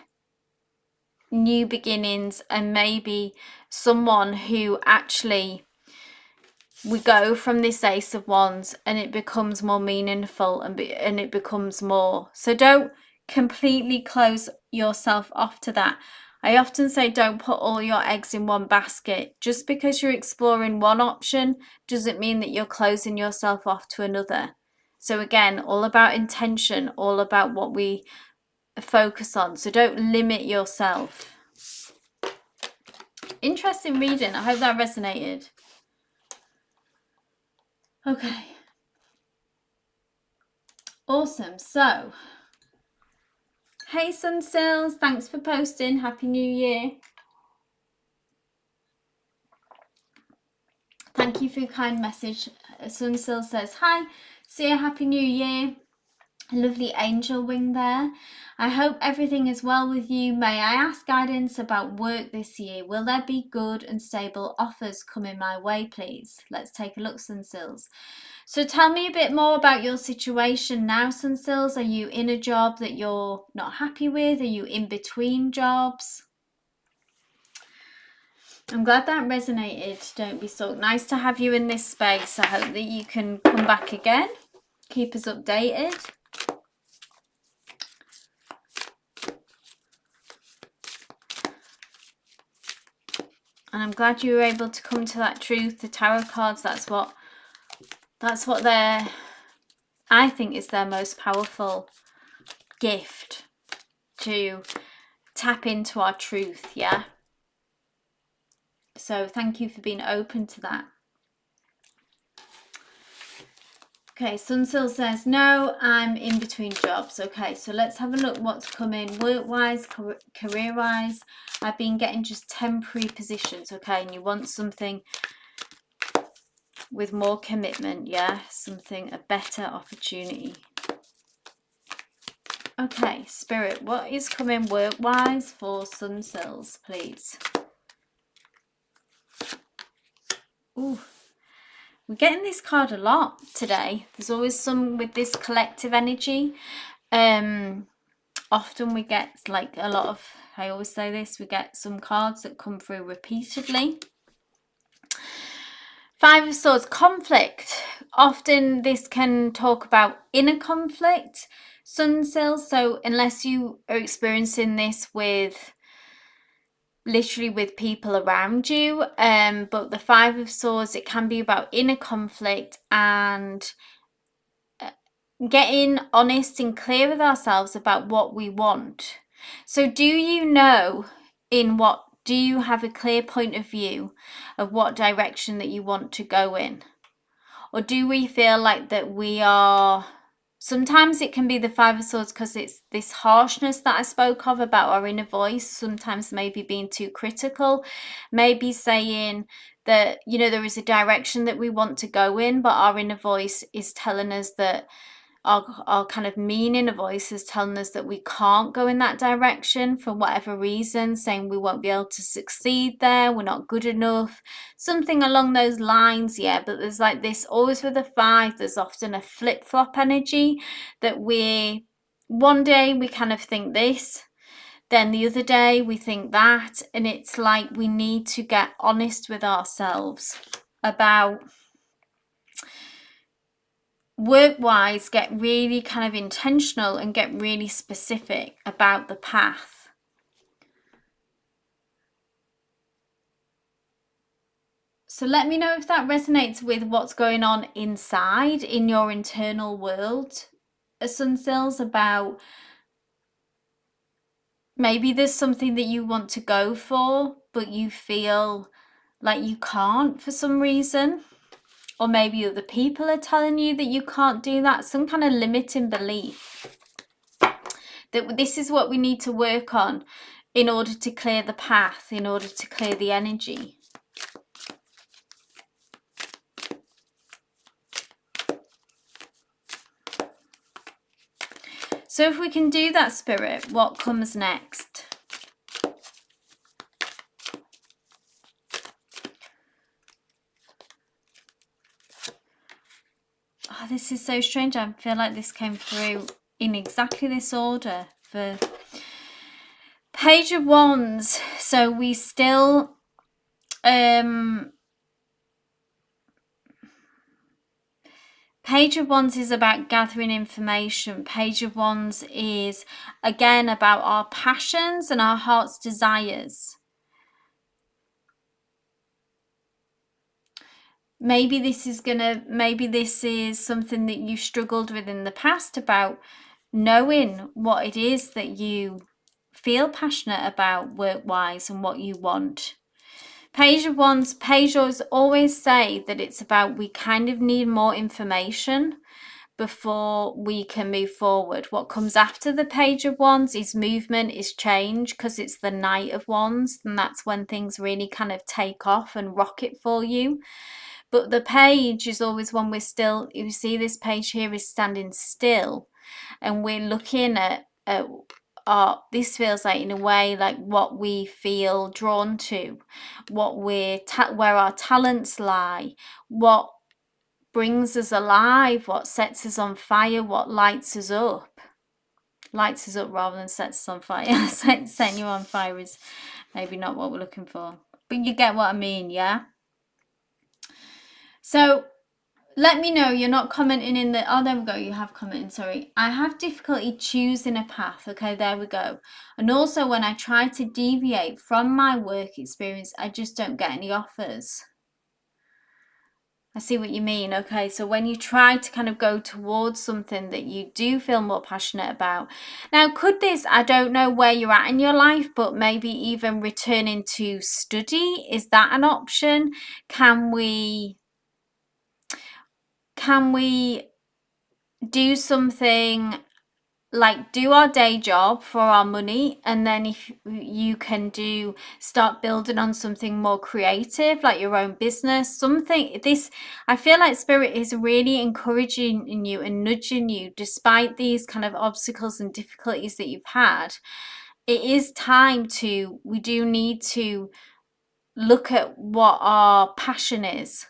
[SPEAKER 1] new beginnings and maybe someone who actually we go from this Ace of Wands and it becomes more meaningful and it becomes more. So don't completely close yourself off to that. I often say don't put all your eggs in one basket. Just because you're exploring one option doesn't mean that you're closing yourself off to another. So again, all about intention, all about what we focus on. So don't limit yourself. Interesting reading. I hope that resonated. Okay. Awesome. So, hey Sunsills, thanks for posting. Happy New Year. Thank you for your kind message. Sunsill says, hi, see you, Happy New Year. A lovely angel wing there. I hope everything is well with you. May I ask guidance about work this year? Will there be good and stable offers coming my way, please? Let's take a look, Sunsills. So tell me a bit more about your situation now, Sunsills. Are you in a job that you're not happy with? Are you in between jobs? I'm glad that resonated. Don't be stuck. Nice to have you in this space. I hope that you can come back again. Keep us updated. And I'm glad you were able to come to that truth. The tarot cards, that's what they're, I think, is their most powerful gift, to tap into our truth, yeah? So thank you for being open to that. Okay, Sunsil says, no, I'm in between jobs. Okay, so let's have a look what's coming work-wise, career-wise. I've been getting just temporary positions, okay, and you want something with more commitment, yeah? Something, a better opportunity. Okay, Spirit, what is coming work-wise for Sunsills, please? Ooh. We're getting this card a lot today. There's always some with this collective energy. Often we get like a lot of, I always say this, we get some cards that come through repeatedly. Five of Swords, conflict. Often this can talk about inner conflict, Sunsills. So unless you are experiencing this with literally with people around you, but the Five of Swords, it can be about inner conflict and getting honest and clear with ourselves about what we want. So do you know do you have a clear point of view of what direction that you want to go in? Or do we feel like that we are, sometimes it can be the Five of Swords because it's this harshness that I spoke of about our inner voice, sometimes maybe being too critical, maybe saying that, you know, there is a direction that we want to go in, but our inner voice is telling us that our kind of mean inner voice is telling us that we can't go in that direction for whatever reason, saying we won't be able to succeed there, we're not good enough, something along those lines, yeah. But there's like this, always with a five, there's often a flip-flop energy that one day we kind of think this, then the other day we think that, and it's like we need to get honest with ourselves about work-wise, get really kind of intentional and get really specific about the path. So let me know if that resonates with what's going on inside in your internal world, Sunsills, about maybe there's something that you want to go for, but you feel like you can't for some reason. Or maybe other people are telling you that you can't do that, some kind of limiting belief. That this is what we need to work on in order to clear the path, in order to clear the energy. So if we can do that, Spirit, what comes next? Oh, this is so strange. I feel like this came through in exactly this order for Page of Wands. So we still Page of Wands is about gathering information. Page of Wands is again about our passions and our heart's desires. Maybe this is something that you struggled with in the past, about knowing what it is that you feel passionate about work-wise and what you want. Page of Wands, pages always say that it's about, we kind of need more information before we can move forward. What comes after the Page of Wands is movement, is change, because it's the Knight of Wands, and that's when things really kind of take off and rocket for you. But the page is always when we're still, you see this page here is standing still, and we're looking at this feels like, in a way, like what we feel drawn to, what where our talents lie, what brings us alive, what sets us on fire, what lights us up. Lights us up rather than sets us on fire. Setting you on fire is maybe not what we're looking for, but you get what I mean, yeah? So let me know. You're not commenting in the... Oh, there we go. You have commented. Sorry. I have difficulty choosing a path. Okay, there we go. And also, when I try to deviate from my work experience, I just don't get any offers. I see what you mean. Okay, so when you try to kind of go towards something that you do feel more passionate about. Now, could this... I don't know where you're at in your life, but maybe even returning to study. Is that an option? Can we do something like do our day job for our money, and then if you can start building on something more creative, like your own business, something? This, I feel like Spirit is really encouraging in you and nudging you, despite these kind of obstacles and difficulties that you've had. It is time to, we do need to look at what our passion is.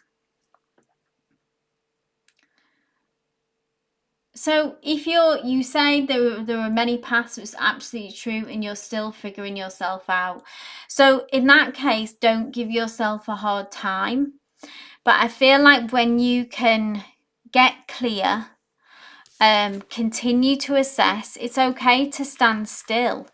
[SPEAKER 1] So if you say there are many paths, it's absolutely true, and you're still figuring yourself out. So in that case, don't give yourself a hard time. But I feel like when you can get clear, continue to assess, it's okay to stand still.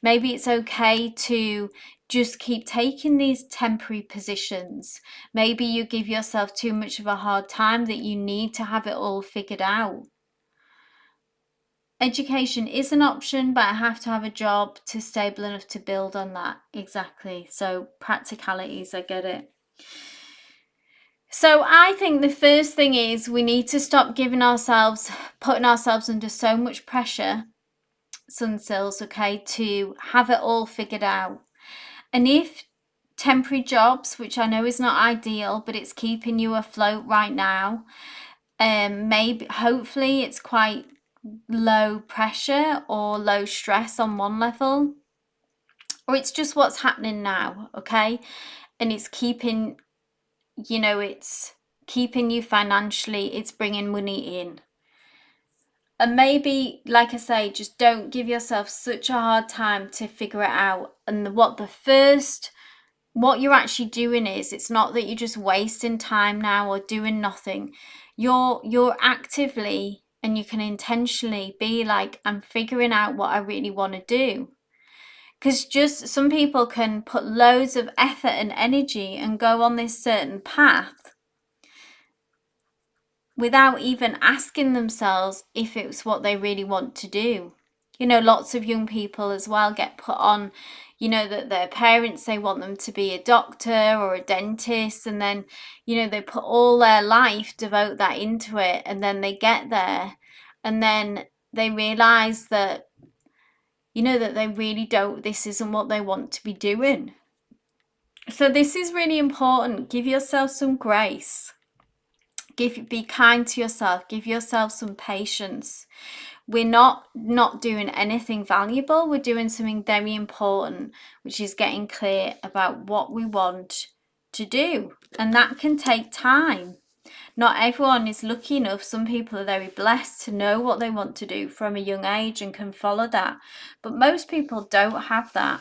[SPEAKER 1] Maybe it's okay to just keep taking these temporary positions. Maybe you give yourself too much of a hard time, that you need to have it all figured out. Education is an option, but I have to have a job to stable enough to build on that. Exactly. So practicalities, I get it. So I think the first thing is we need to stop putting ourselves under so much pressure, Sunsills, okay, to have it all figured out. And if temporary jobs, which I know is not ideal, but it's keeping you afloat right now, hopefully it's quite low pressure or low stress on one level, or it's just what's happening now, okay, and it's keeping you financially, it's bringing money in. And maybe, like I say, just don't give yourself such a hard time to figure it out. And what you're actually doing is, it's not that you're just wasting time now or doing nothing. You're actively, and you can intentionally be like, I'm figuring out what I really want to do. Because just some people can put loads of effort and energy and go on this certain path without even asking themselves if it's what they really want to do. Lots of young people as well get put on, that their parents, they want them to be a doctor or a dentist, and then, they put all their life, devote that into it, and then they get there, and then they realize that, that they really don't, this isn't what they want to be doing. So this is really important. Give yourself some grace. Be kind to yourself. Give yourself some patience. We're not doing anything valuable. We're doing something very important, which is getting clear about what we want to do. And that can take time. Not everyone is lucky enough. Some people are very blessed to know what they want to do from a young age and can follow that. But most people don't have that.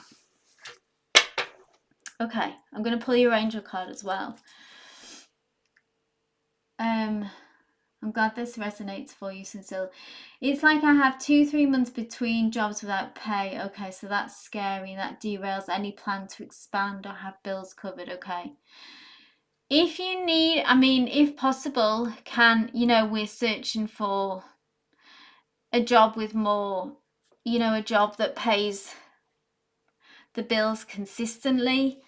[SPEAKER 1] Okay, I'm going to pull your angel card as well. I'm glad this resonates for you, Cecile. It's like I have 2-3 months between jobs without pay. Okay, so that's scary. That derails any plan to expand or have bills covered. Okay. If you need, I mean, if possible, we're searching for a job with more, a job that pays the bills consistently.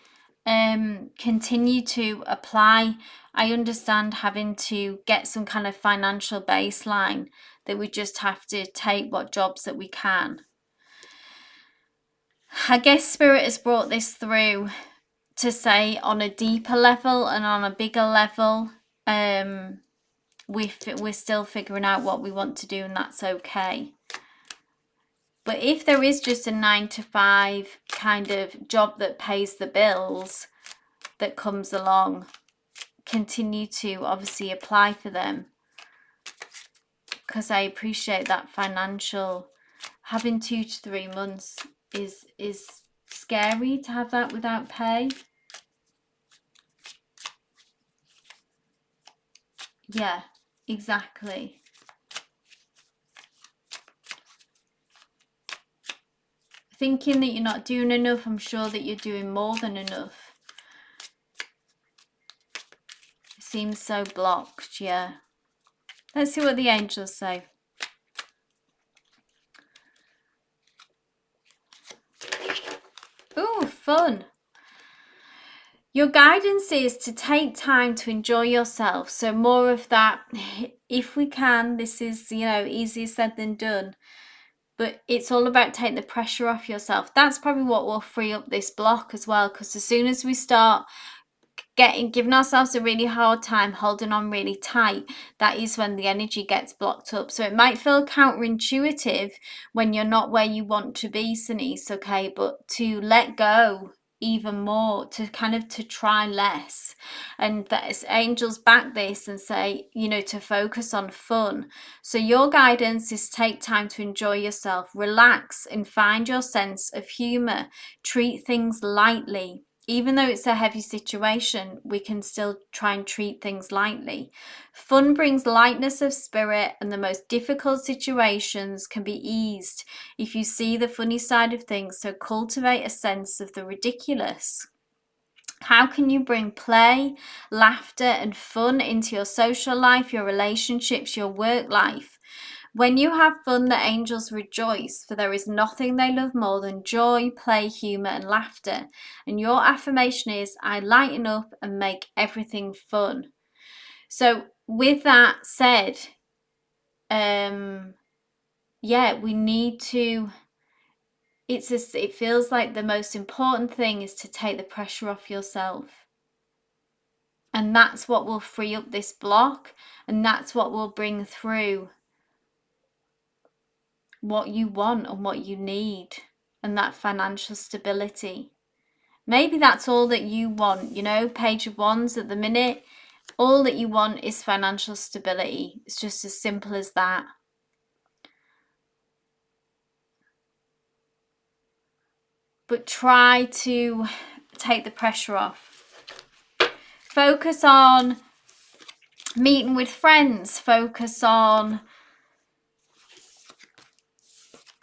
[SPEAKER 1] Continue to apply. I understand having to get some kind of financial baseline, that we just have to take what jobs that we can. I guess Spirit has brought this through to say on a deeper level and on a bigger level, we're still figuring out what we want to do, and that's okay. But if there is just a 9-to-5 kind of job that pays the bills that comes along, continue to obviously apply for them, because I appreciate that financial, having 2 to 3 months is scary to have that without pay. Yeah, exactly. Thinking that you're not doing enough, I'm sure that you're doing more than enough. It seems so blocked, yeah. Let's see what the angels say. Ooh, fun. Your guidance is to take time to enjoy yourself. So more of that, if we can. This is, easier said than done. But it's all about taking the pressure off yourself. That's probably what will free up this block as well. Because as soon as we start giving ourselves a really hard time, holding on really tight, that is when the energy gets blocked up. So it might feel counterintuitive when you're not where you want to be, Denise, okay? But to let go even more, to try less. And that angels back this and say, to focus on fun. So your guidance is take time to enjoy yourself, relax, and find your sense of humor. Treat things lightly. Even though it's a heavy situation, we can still try and treat things lightly. Fun brings lightness of spirit, and the most difficult situations can be eased if you see the funny side of things. So cultivate a sense of the ridiculous. How can you bring play, laughter, and fun into your social life, your relationships, your work life? When you have fun, the angels rejoice, for there is nothing they love more than joy, play, humor, and laughter. And your affirmation is, I lighten up and make everything fun. So with that said, we need to, it feels like the most important thing is to take the pressure off yourself. And that's what will free up this block, and that's what will bring through what you want and what you need, and that financial stability. Maybe that's all that you want, Page of Wands at the minute, all that you want is financial stability. It's just as simple as that. But try to take the pressure off. Focus on meeting with friends. Focus on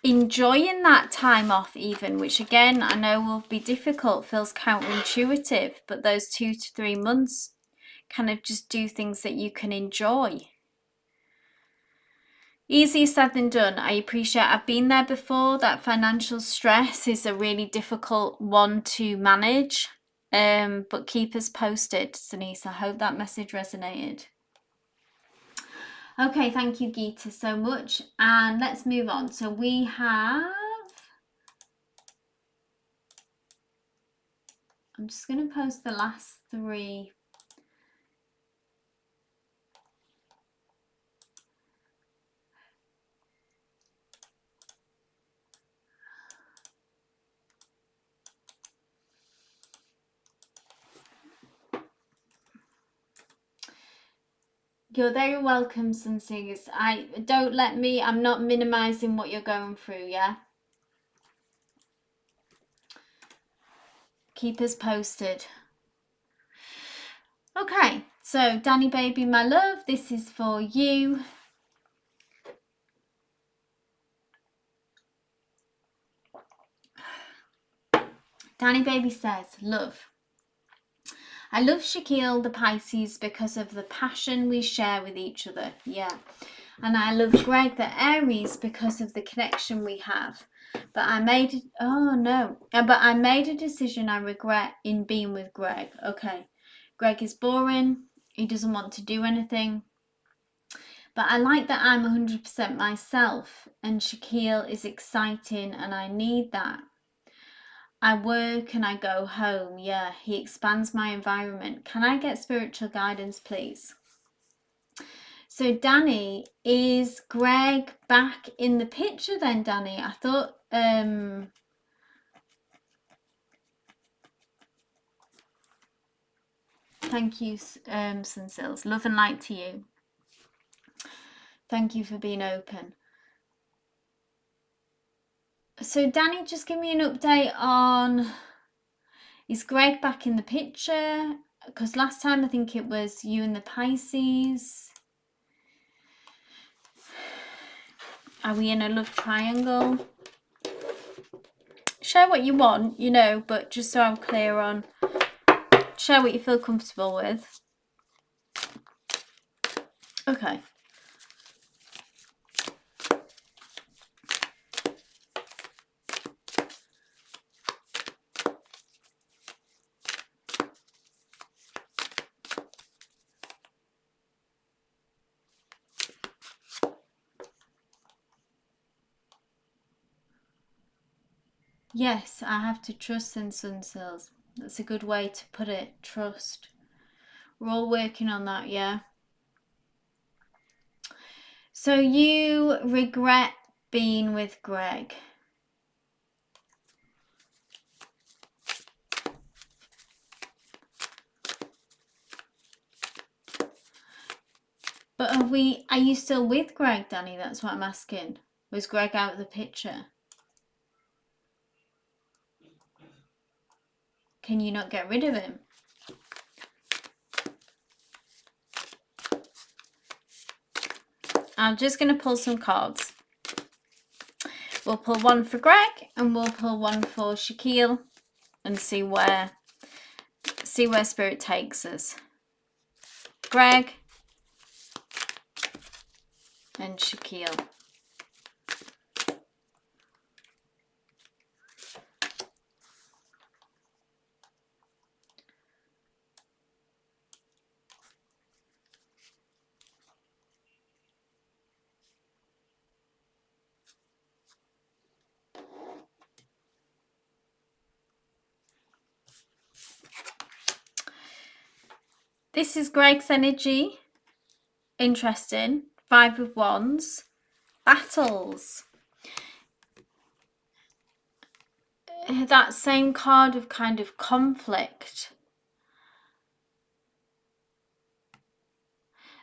[SPEAKER 1] enjoying that time off even, which again I know will be difficult, feels counterintuitive, but those 2 to 3 months, kind of just do things that you can enjoy. Easier said than done. I appreciate, I've been there before. That financial stress is a really difficult one to manage, but keep us posted, Denise. I hope that message resonated. Okay, thank you, Geeta, so much. And let's move on. So we have, I'm just going to post the last 3. You're very welcome, Sun Singers. I'm not minimizing what you're going through, yeah? Keep us posted. Okay, so Danny baby, my love, this is for you. Danny baby says, love. I love Shaquille the Pisces because of the passion we share with each other. Yeah. And I love Greg the Aries because of the connection we have. But I made a decision I regret in being with Greg. Okay. Greg is boring. He doesn't want to do anything. But I like that I'm 100% myself, and Shaquille is exciting, and I need that. I work and I go home. Yeah, he expands my environment. Can I get spiritual guidance, please? So Danny, is Greg back in the picture then, Danny? I thought thank you, Sunsills. Love and light to you. Thank you for being open. So Danny, just give me an update on, is Greg back in the picture? Because last time I think it was you and the Pisces. Are we in a love triangle? Share what you want, you know, but just so I'm clear on, share what you feel comfortable with. Okay. Yes, I have to trust in Sunsills. That's a good way to put it. Trust. We're all working on that, yeah? So you regret being with Greg. But are you still with Greg, Danny? That's what I'm asking. Was Greg out of the picture? Can you not get rid of him? I'm just going to pull some cards. We'll pull one for Greg and we'll pull one for Shaquille and see where Spirit takes us. Greg and Shaquille. This is Greg's energy. Interesting. 5 of Wands. Battles. That same card of kind of conflict.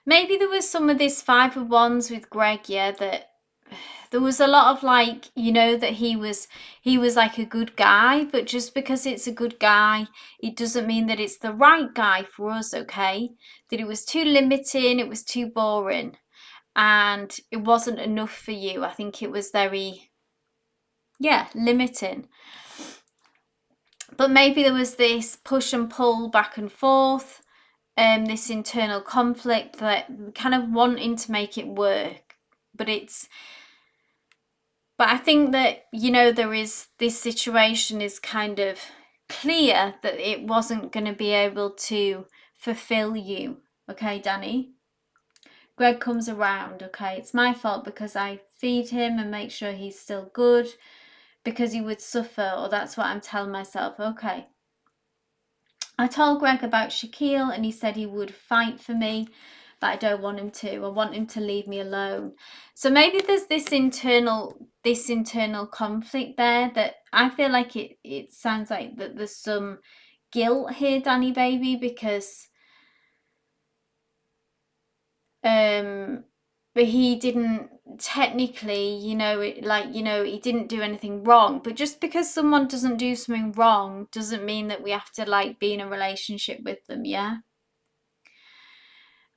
[SPEAKER 1] Maybe there was some of this 5 of Wands with Greg, yeah, that there was a lot of like, you know, that he was like a good guy, but just because it's a good guy, it doesn't mean that it's the right guy for us, okay? That it was too limiting, it was too boring, and it wasn't enough for you. I think it was very, yeah, limiting. But maybe there was this push and pull back and forth, this internal conflict, that kind of wanting to make it work, but I think that, you know, this situation is kind of clear that it wasn't going to be able to fulfill you. Okay, Danny? Greg comes around, okay? It's my fault because I feed him and make sure he's still good, because he would suffer, or that's what I'm telling myself. Okay. I told Greg about Shaquille and he said he would fight for me, but I don't want him to. I want him to leave me alone. So maybe there's this internal conflict there that I feel like it sounds like that there's some guilt here, Danny baby, because but he didn't technically, he didn't do anything wrong. But just because someone doesn't do something wrong doesn't mean that we have to like be in a relationship with them. Yeah.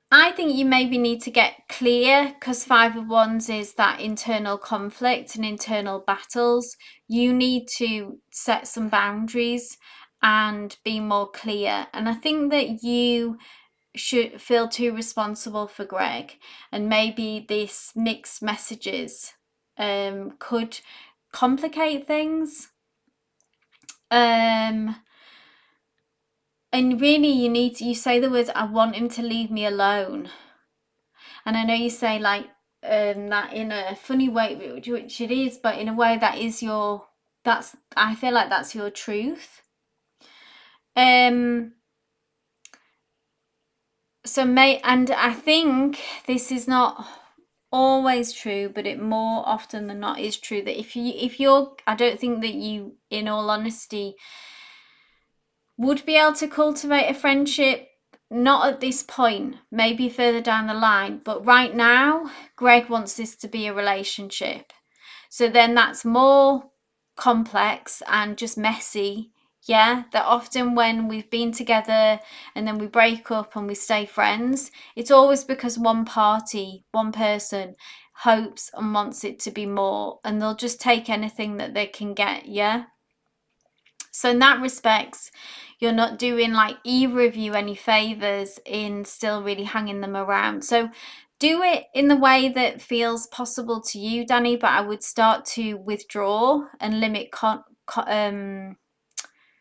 [SPEAKER 1] I think you maybe need to get clear, because Five of Wands is that internal conflict and internal battles. You need to set some boundaries and be more clear. And I think that you should feel too responsible for Greg, and maybe this mixed messages could complicate things. And really you say the words, I want him to leave me alone. And I know you say like that in a funny way, which it is, but in a way that is I feel like that's your truth. And I think this is not always true, but it more often than not is true, that if you're, I don't think that you, in all honesty, would be able to cultivate a friendship. Not at this point, maybe further down the line, but right now Greg wants this to be a relationship. So then that's more complex and just messy. Yeah, that often when we've been together and then we break up and we stay friends, it's always because one person hopes and wants it to be more, and they'll just take anything that they can get. Yeah. So in that respect, you're not doing like either of you any favors in still really hanging them around. So do it in the way that feels possible to you, Danny, but I would start to withdraw and limit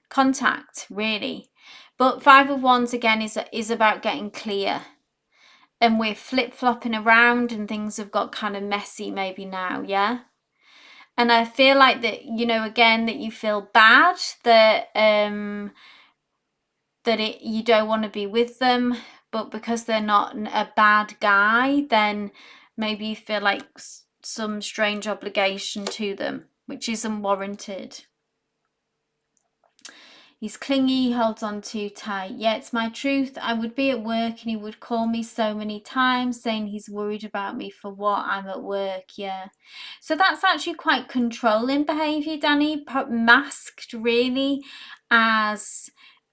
[SPEAKER 1] contact, really. But Five of Wands again is about getting clear, and we're flip-flopping around and things have got kind of messy maybe now. Yeah. And I feel like that, again, that you feel bad that you don't want to be with them, but because they're not a bad guy, then maybe you feel like some strange obligation to them, which isn't warranted. He's clingy, holds on too tight. Yeah, it's my truth. I would be at work and he would call me so many times saying he's worried about me for what I'm at work. Yeah. So that's actually quite controlling behaviour, Danny, masked really as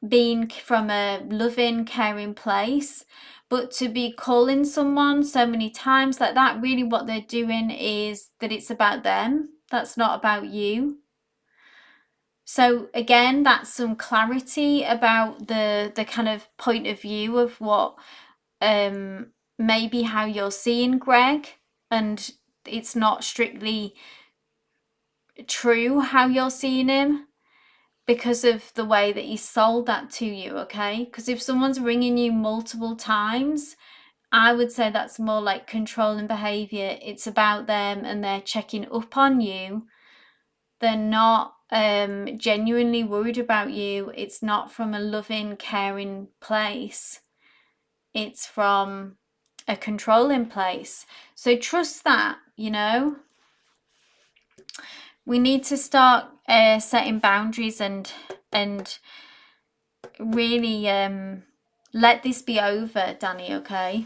[SPEAKER 1] being from a loving, caring place. But to be calling someone so many times like that, really what they're doing is that it's about them. That's not about you. So again, that's some clarity about the kind of point of view of what maybe how you're seeing Greg, and it's not strictly true how you're seeing him because of the way that he sold that to you. Okay, because if someone's ringing you multiple times, I would say that's more like controlling behavior. It's about them and they're checking up on you. They're not genuinely worried about you. It's not from a loving, caring place. It's from a controlling place. So trust that, We need to start setting boundaries and really let this be over, Danny, okay?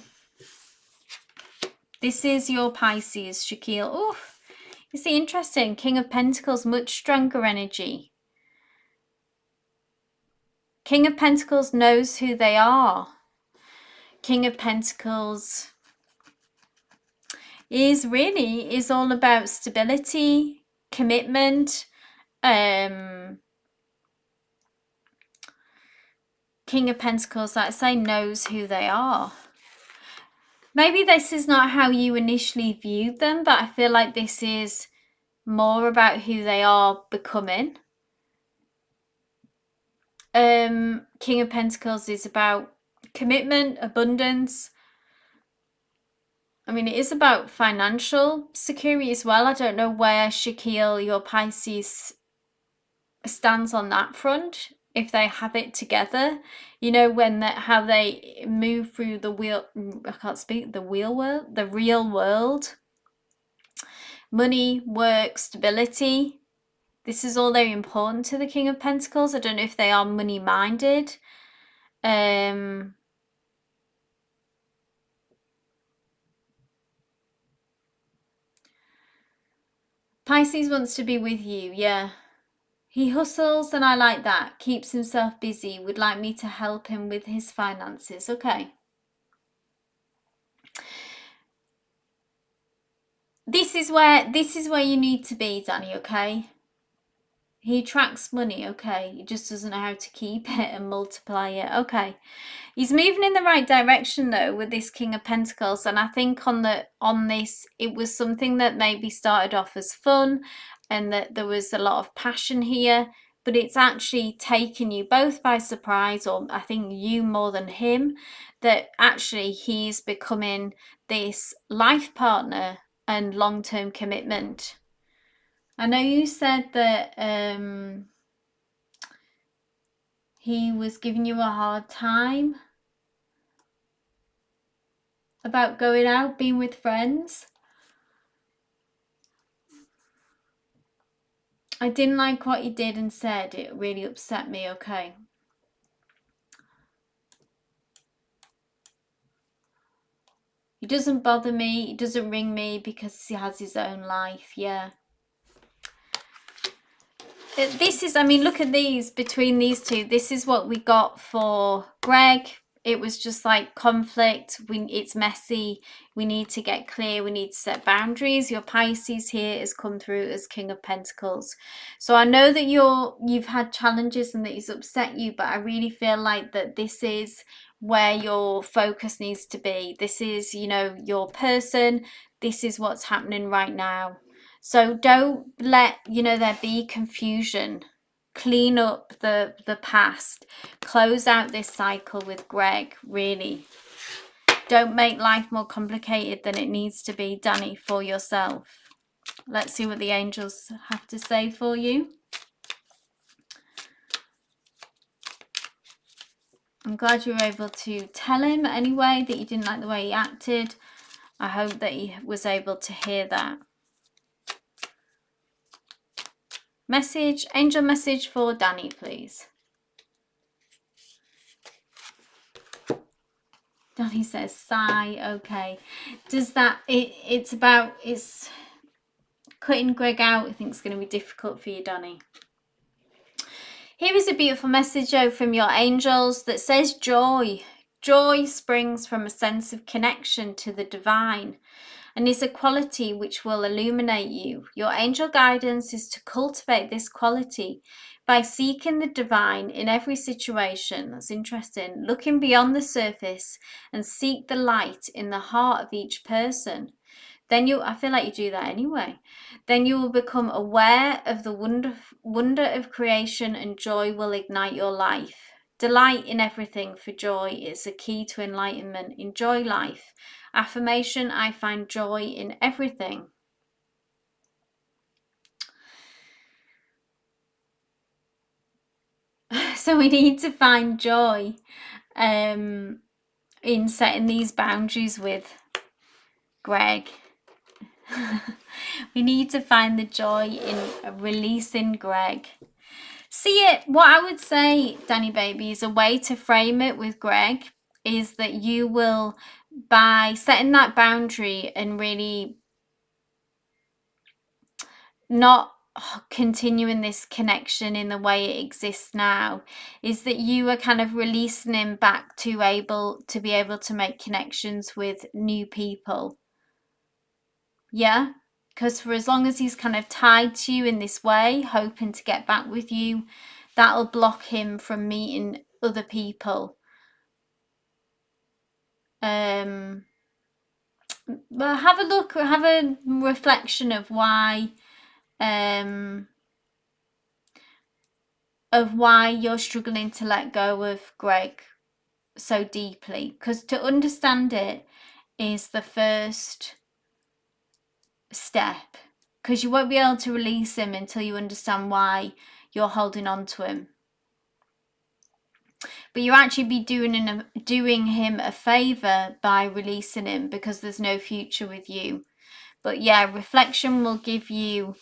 [SPEAKER 1] This is your Pisces, Shaquille. Oh, you see, interesting. King of Pentacles, much stronger energy. King of Pentacles knows who they are. King of Pentacles is all about stability, commitment. King of Pentacles, like I say, knows who they are. Maybe this is not how you initially viewed them, but I feel like this is more about who they are becoming. King of Pentacles is about commitment, abundance. I mean, it is about financial security as well. I don't know where Shaquille, your Pisces, stands on that front, if they have it together. When how they move through the real world. Money, work, stability. This is all very important to the King of Pentacles. I don't know if they are money-minded. Pisces wants to be with you, yeah. He hustles and I like that. Keeps himself busy. Would like me to help him with his finances. Okay. This is where you need to be, Danny, okay? He attracts money, okay? He just doesn't know how to keep it and multiply it. Okay. He's moving in the right direction though with this King of Pentacles, and I think on this it was something that maybe started off as fun and that there was a lot of passion here, but it's actually taken you both by surprise, or I think you more than him, that actually he's becoming this life partner and long-term commitment. I know you said that he was giving you a hard time about going out, being with friends. I didn't like what he did and said. It really upset me, okay. He doesn't bother me. He doesn't ring me because he has his own life, yeah. This is, I mean, look at these, between these two. This is what we got for Greg. It was just like conflict. It's messy. We need to get clear. We need to set boundaries. Your Pisces here has come through as King of Pentacles. So I know that you've had challenges and that he's upset you, but I really feel like that this is where your focus needs to be. This is, you know, your person. This is what's happening right now. So don't let, you know, there be confusion. Clean up the past. Close out this cycle with Greg, really. Don't make life more complicated than it needs to be, Danny, for yourself. Let's see what the angels have to say for you. I'm glad you were able to tell him anyway that you didn't like the way he acted. I hope that he was able to hear that. Message, angel message for Danny, please. Danny says sigh. Okay. Does that, it's cutting Greg out. I think it's going to be difficult for you, Danny. Here is a beautiful message from your angels that says joy. Joy springs from a sense of connection to the divine and is a quality which will illuminate you. Your angel guidance is to cultivate this quality by seeking the divine in every situation. That's interesting. Looking beyond the surface and seek the light in the heart of each person. Then I feel like you do that anyway. Then you will become aware of the wonder of creation, and joy will ignite your life. Delight in everything, for joy is a key to enlightenment. Enjoy life. Affirmation, I find joy in everything. So we need to find joy in setting these boundaries with Greg. We need to find the joy in releasing Greg. See it, what I would say, Danny baby, is a way to frame it with Greg is that you will, by setting that boundary and really not continuing this connection in the way it exists now, is that you are kind of releasing him back to be able to make connections with new people. Yeah, because for as long as he's kind of tied to you in this way, hoping to get back with you, that'll block him from meeting other people. But have a look, have a reflection of why you're struggling to let go of Greg so deeply, because to understand it is the first step, because you won't be able to release him until you understand why you're holding on to him. But you actually be doing him a favor by releasing him, because there's no future with you. But yeah, reflection will give you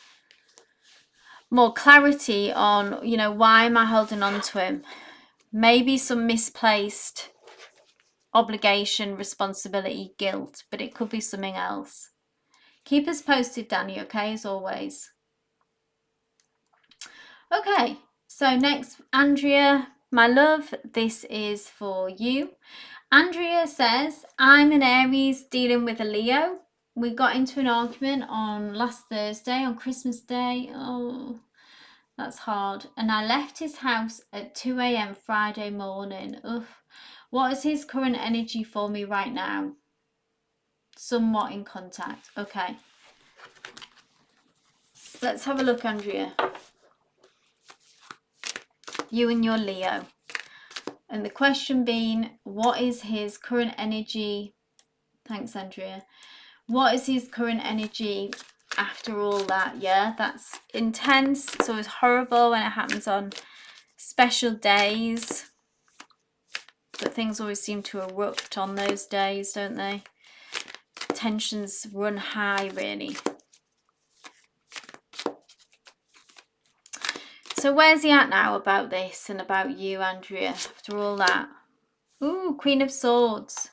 [SPEAKER 1] more clarity on, you know, why am I holding on to him? Maybe some misplaced obligation, responsibility, guilt, but it could be something else. Keep us posted, Danny, okay, as always. Okay, so next, Andrea, my love, this is for you. Andrea says, I'm an Aries dealing with a Leo. We got into an argument on last Thursday, on Christmas Day. Oh, that's hard. And I left his house at 2 a.m. Friday morning. Ugh. What is his current energy for me right now? Somewhat in contact. Okay. Let's have a look, Andrea. You and your Leo. And the question being, what is his current energy? Thanks, Andrea. What is his current energy after all that? Yeah, that's intense. It's always horrible when it happens on special days. But things always seem to erupt on those days, don't they? Tensions run high, really. So where's he at now about this and about you, Andrea, after all that? Ooh, Queen of Swords.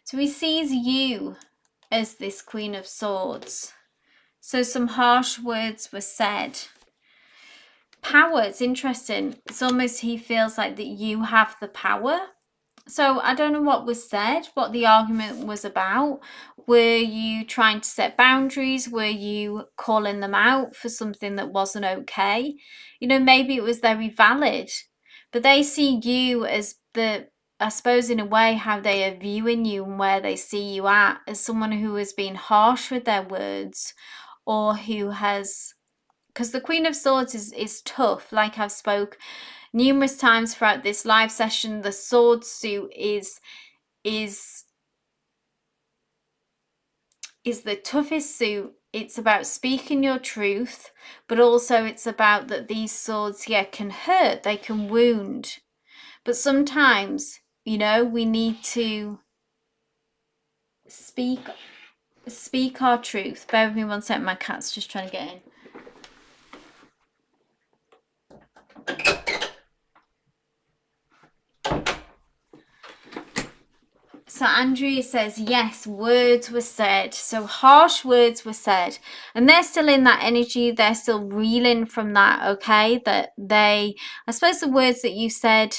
[SPEAKER 1] So he sees you as this Queen of Swords. So some harsh words were said. Power, it's interesting. It's almost he feels like that you have the power. So I don't know what was said, what the argument was about. Were you trying to set boundaries? Were you calling them out for something that wasn't okay? You know, maybe it was very valid, but they see you as the, I suppose in a way, how they are viewing you and where they see you at as someone who has been harsh with their words, or who has, because the Queen of Swords is tough, like I've spoke numerous times throughout this live session. The sword suit is the toughest suit. It's about speaking your truth, but also it's about that these swords, yeah, can hurt, they can wound. But sometimes, you know, we need to speak our truth. Bear with me one second, my cat's just trying to get in. So Andrea says, yes, words were said. So harsh words were said. And they're still in that energy. They're still reeling from that, okay? That they, I suppose the words that you said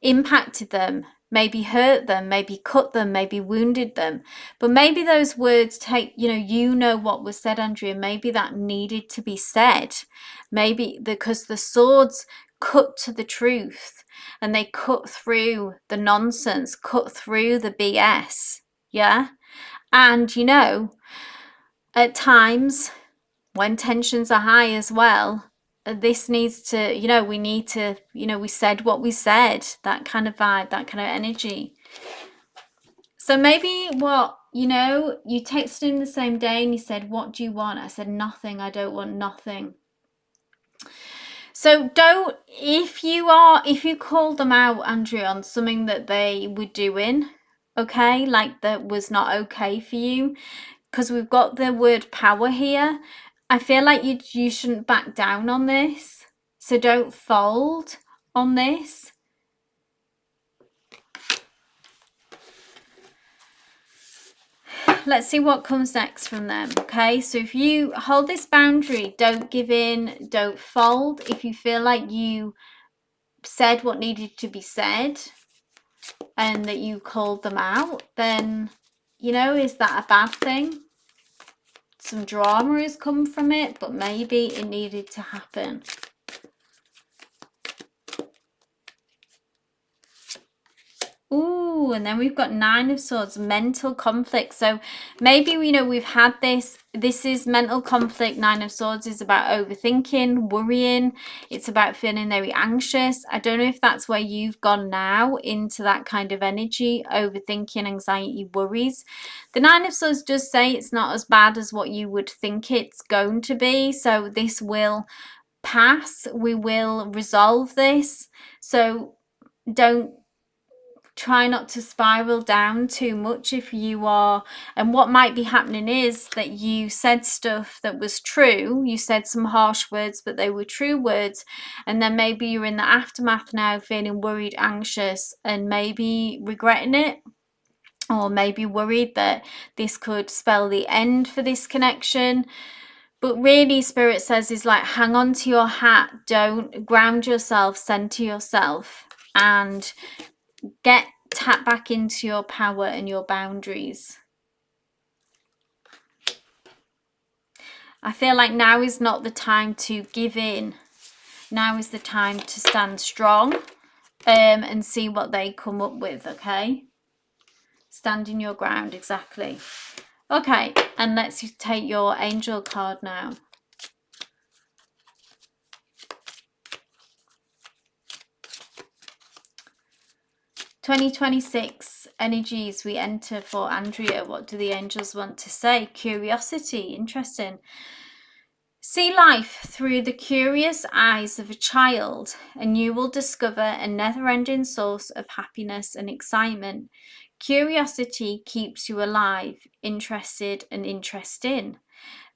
[SPEAKER 1] impacted them, maybe hurt them, maybe cut them, maybe wounded them. But maybe those words take, you know what was said, Andrea. Maybe that needed to be said. Maybe because the swords cut to the truth. And they cut through the nonsense, cut through the BS. Yeah. And, at times when tensions are high as well, this needs to, we need to, we said what we said, that kind of vibe, that kind of energy. So maybe you texted him the same day and he said, what do you want? I said, nothing. I don't want nothing. So if you call them out, Andrea, on something that they were doing, okay, like that was not okay for you, because we've got the word power here, I feel like you shouldn't back down on this. So don't fold on this. Let's see what comes next from them. Okay, so if you hold this boundary, don't give in, don't fold. If you feel like you said what needed to be said and that you called them out, then, is that a bad thing? Some drama has come from it, but maybe it needed to happen. Ooh, and then we've got Nine of Swords, mental conflict. So maybe, we've had this is mental conflict. Nine of Swords is about overthinking, worrying. It's about feeling very anxious. I don't know if that's where you've gone now, into that kind of energy, overthinking, anxiety, worries. The Nine of Swords does say it's not as bad as what you would think it's going to be. So this will pass. We will resolve this. So don't try not to spiral down too much if you are. And what might be happening is that you said stuff that was true. You said some harsh words, but they were true words. And then maybe you're in the aftermath now, feeling worried, anxious, and maybe regretting it. Or maybe worried that this could spell the end for this connection. But really, Spirit says is like, hang on to your hat, don't ground yourself, center yourself, and tap back into your power and your boundaries. I feel like now is not the time to give in. Now is the time to stand strong and see what they come up with, okay? Standing your ground, exactly. Okay, and let's take your angel card now. "2026 energies we enter for Andrea. What do the angels want to say?" Curiosity, interesting. "See life through the curious eyes of a child, and you will discover a never-ending source of happiness and excitement. Curiosity keeps you alive, interested and interesting.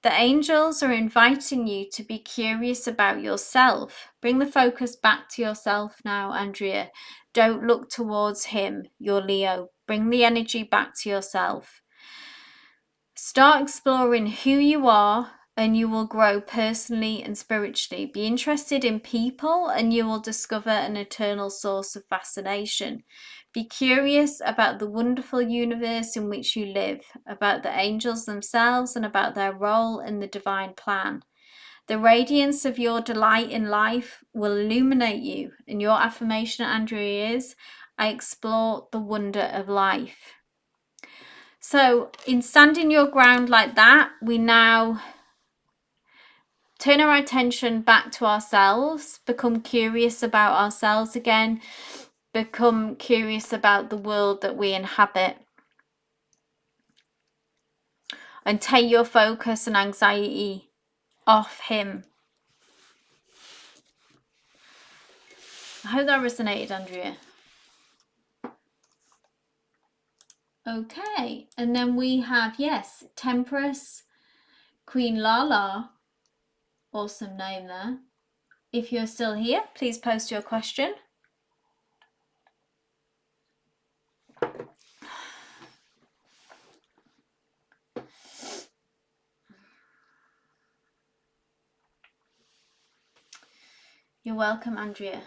[SPEAKER 1] The angels are inviting you to be curious about yourself. Bring the focus back to yourself now, Andrea. Don't look towards him, your Leo. Bring the energy back to yourself. Start exploring who you are, and you will grow personally and spiritually. Be interested in people, and you will discover an eternal source of fascination. Be curious about the wonderful universe in which you live, about the angels themselves, and about their role in the divine plan. The radiance of your delight in life will illuminate you." And your affirmation, Andrea, is, "I explore the wonder of life." So in standing your ground like that, we now turn our attention back to ourselves, become curious about ourselves again, become curious about the world that we inhabit, and take your focus and anxiety off him. I hope that resonated, Andrea. Okay, and then we have, yes, Temperance, Queen Lala. Awesome name there. If you're still here, please post your question. You're welcome, Andrea.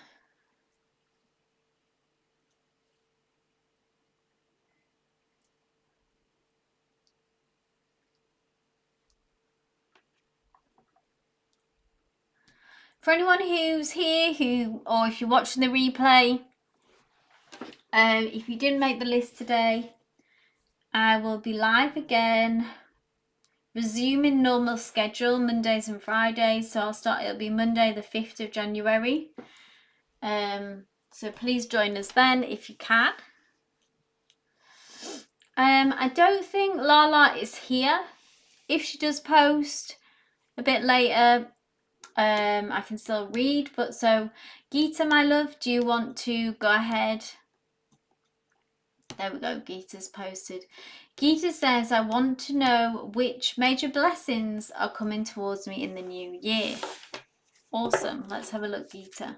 [SPEAKER 1] For anyone who's here, or if you're watching the replay, if you didn't make the list today, I will be live again, resuming normal schedule Mondays and Fridays. So it'll be Monday the 5th of January. So please join us then if you can. I don't think Lala is here. If she does post a bit later, I can still read. But so Geeta, my love, do you want to go ahead? There we go, Geeta's posted. Geeta says, "I want to know which major blessings are coming towards me in the new year." Awesome. Let's have a look, Geeta.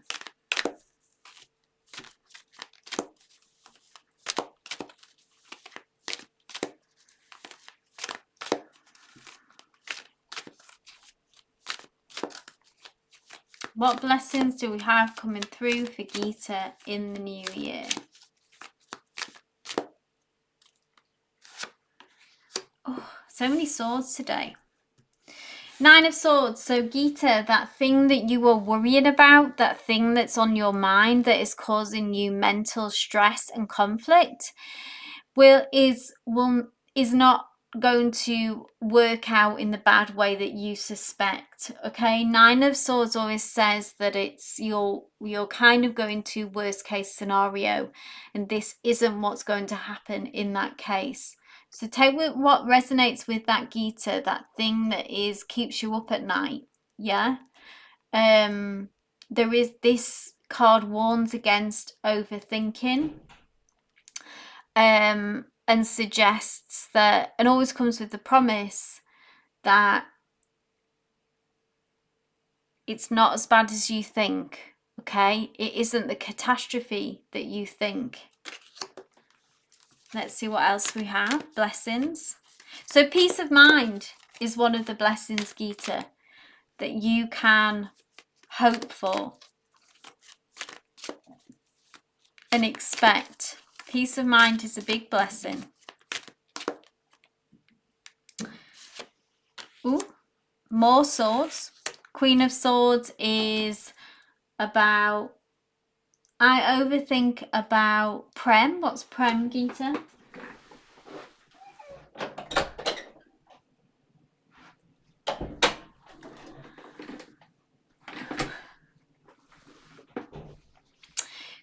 [SPEAKER 1] What blessings do we have coming through for Geeta in the new year? Oh, so many swords today. 9 of Swords. So Geeta, that thing that you were worrying about, that thing that's on your mind that is causing you mental stress and conflict, is not going to work out in the bad way that you suspect. Okay, 9 of Swords always says that it's you're kind of going to worst case scenario, and this isn't what's going to happen in that case. So take what resonates with that, Geeta, that thing that keeps you up at night. Yeah. There is, this card warns against overthinking. And suggests that, and always comes with the promise that it's not as bad as you think. Okay, it isn't the catastrophe that you think. Let's see what else we have. Blessings. So peace of mind. is one of the blessings, Gita, that you can hope for and expect. Peace of mind is a big blessing. Ooh, more swords. Queen of Swords is about, I overthink about Prem. What's Prem, Gita?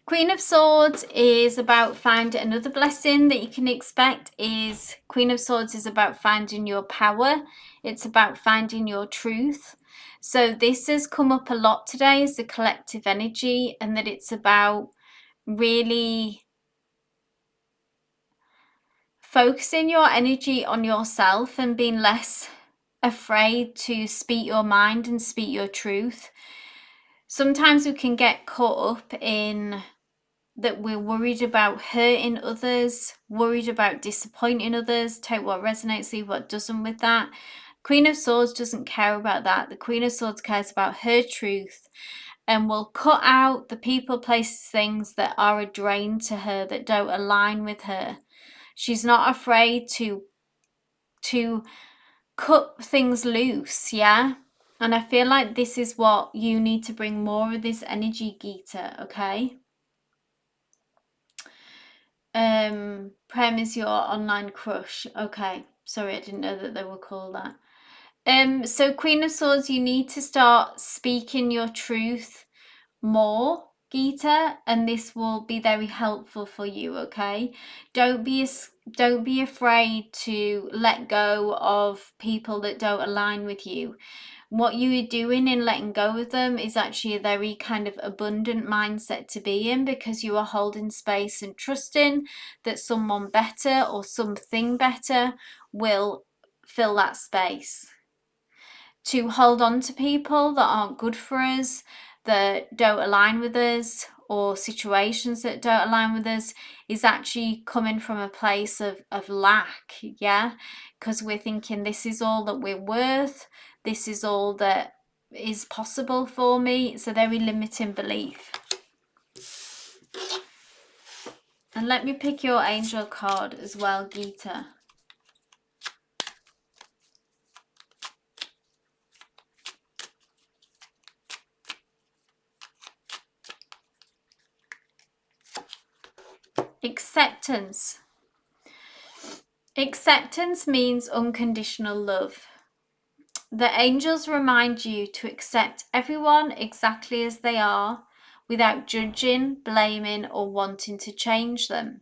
[SPEAKER 1] Queen of Swords is about finding another blessing that you can expect is Queen of Swords is about finding your power. It's about finding your truth. So this has come up a lot today as a collective energy, and that it's about really focusing your energy on yourself and being less afraid to speak your mind and speak your truth. Sometimes we can get caught up in that we're worried about hurting others, worried about disappointing others. Take what resonates, leave what doesn't with that. Queen of Swords doesn't care about that. The Queen of Swords cares about her truth and will cut out the people, places, things that are a drain to her, that don't align with her. She's not afraid to cut things loose, yeah? And I feel like this is what you need to bring more of this energy, Gita, okay? Prem is your online crush. Okay, sorry, I didn't know that they were called that. So Queen of Swords, you need to start speaking your truth more, Gita, and this will be very helpful for you, okay? Don't be afraid to let go of people that don't align with you. What you are doing in letting go of them is actually a very kind of abundant mindset to be in, because you are holding space and trusting that someone better or something better will fill that space. To hold on to people that aren't good for us, that don't align with us, or situations that don't align with us, is actually coming from a place of lack, yeah? Because we're thinking this is all that we're worth, this is all that is possible for me. It's a very limiting belief. And let me pick your angel card as well, Gita. Acceptance. Acceptance means unconditional love. The angels remind you to accept everyone exactly as they are, without judging, blaming, or wanting to change them.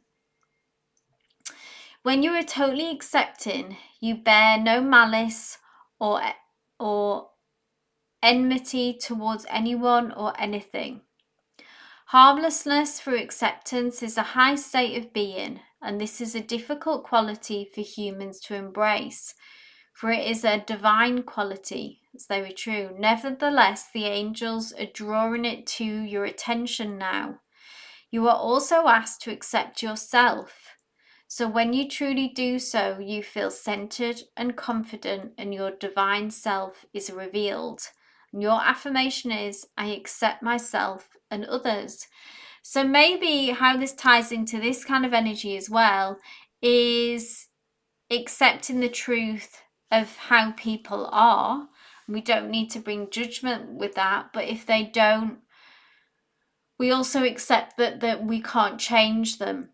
[SPEAKER 1] When you are totally accepting, you bear no malice or enmity towards anyone or anything. Harmlessness through acceptance is a high state of being, and this is a difficult quality for humans to embrace, for it is a divine quality. It's very true. Nevertheless, the angels are drawing it to your attention now. You are also asked to accept yourself. So when you truly do so, you feel centered and confident, and your divine self is revealed. And your affirmation is, I accept myself and others. So maybe how this ties into this kind of energy as well is accepting the truth of how people are. We don't need to bring judgment with that, but if they don't, we also accept that we can't change them.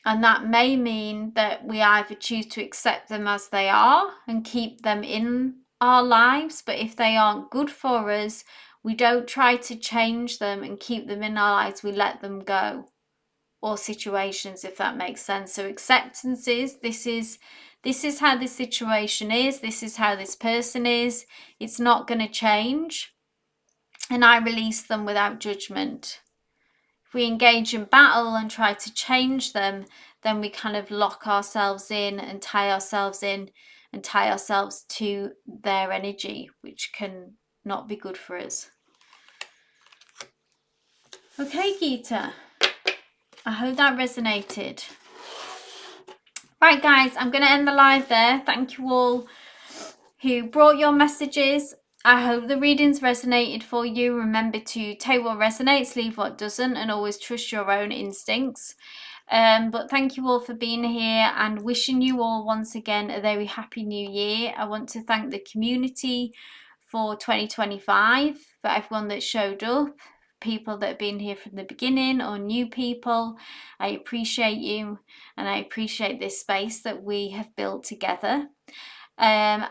[SPEAKER 1] And that may mean that we either choose to accept them as they are and keep them in our lives, but if they aren't good for us, we don't try to change them and keep them in our lives, we let them go. Or situations, if that makes sense. So acceptance is, this is how this situation is, this is how this person is, it's not going to change, and I release them without judgment. If we engage in battle and try to change them, then we kind of lock ourselves in and tie ourselves in and tie ourselves to their energy, which can not be good for us. Okay, Gita, I hope that resonated. Right, guys, I'm going to end the live there. Thank you all who brought your messages. I hope the readings resonated for you. Remember to take what resonates, leave what doesn't, and always trust your own instincts. But thank you all for being here, and wishing you all once again a very happy new year. I want to thank the community for 2025, for everyone that showed up, people that have been here from the beginning or new people. I appreciate you, and I appreciate this space that we have built together. And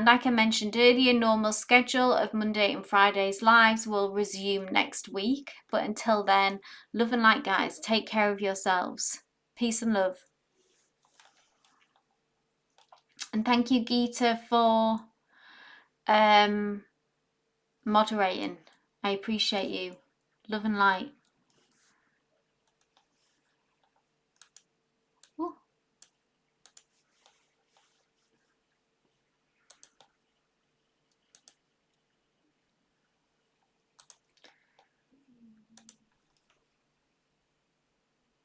[SPEAKER 1] like I mentioned earlier, normal schedule of Monday and Fridays lives will resume next week. But until then, love and light, guys. Take care of yourselves. Peace and love. And thank you, Geeta, for moderating. I appreciate you. Love and light.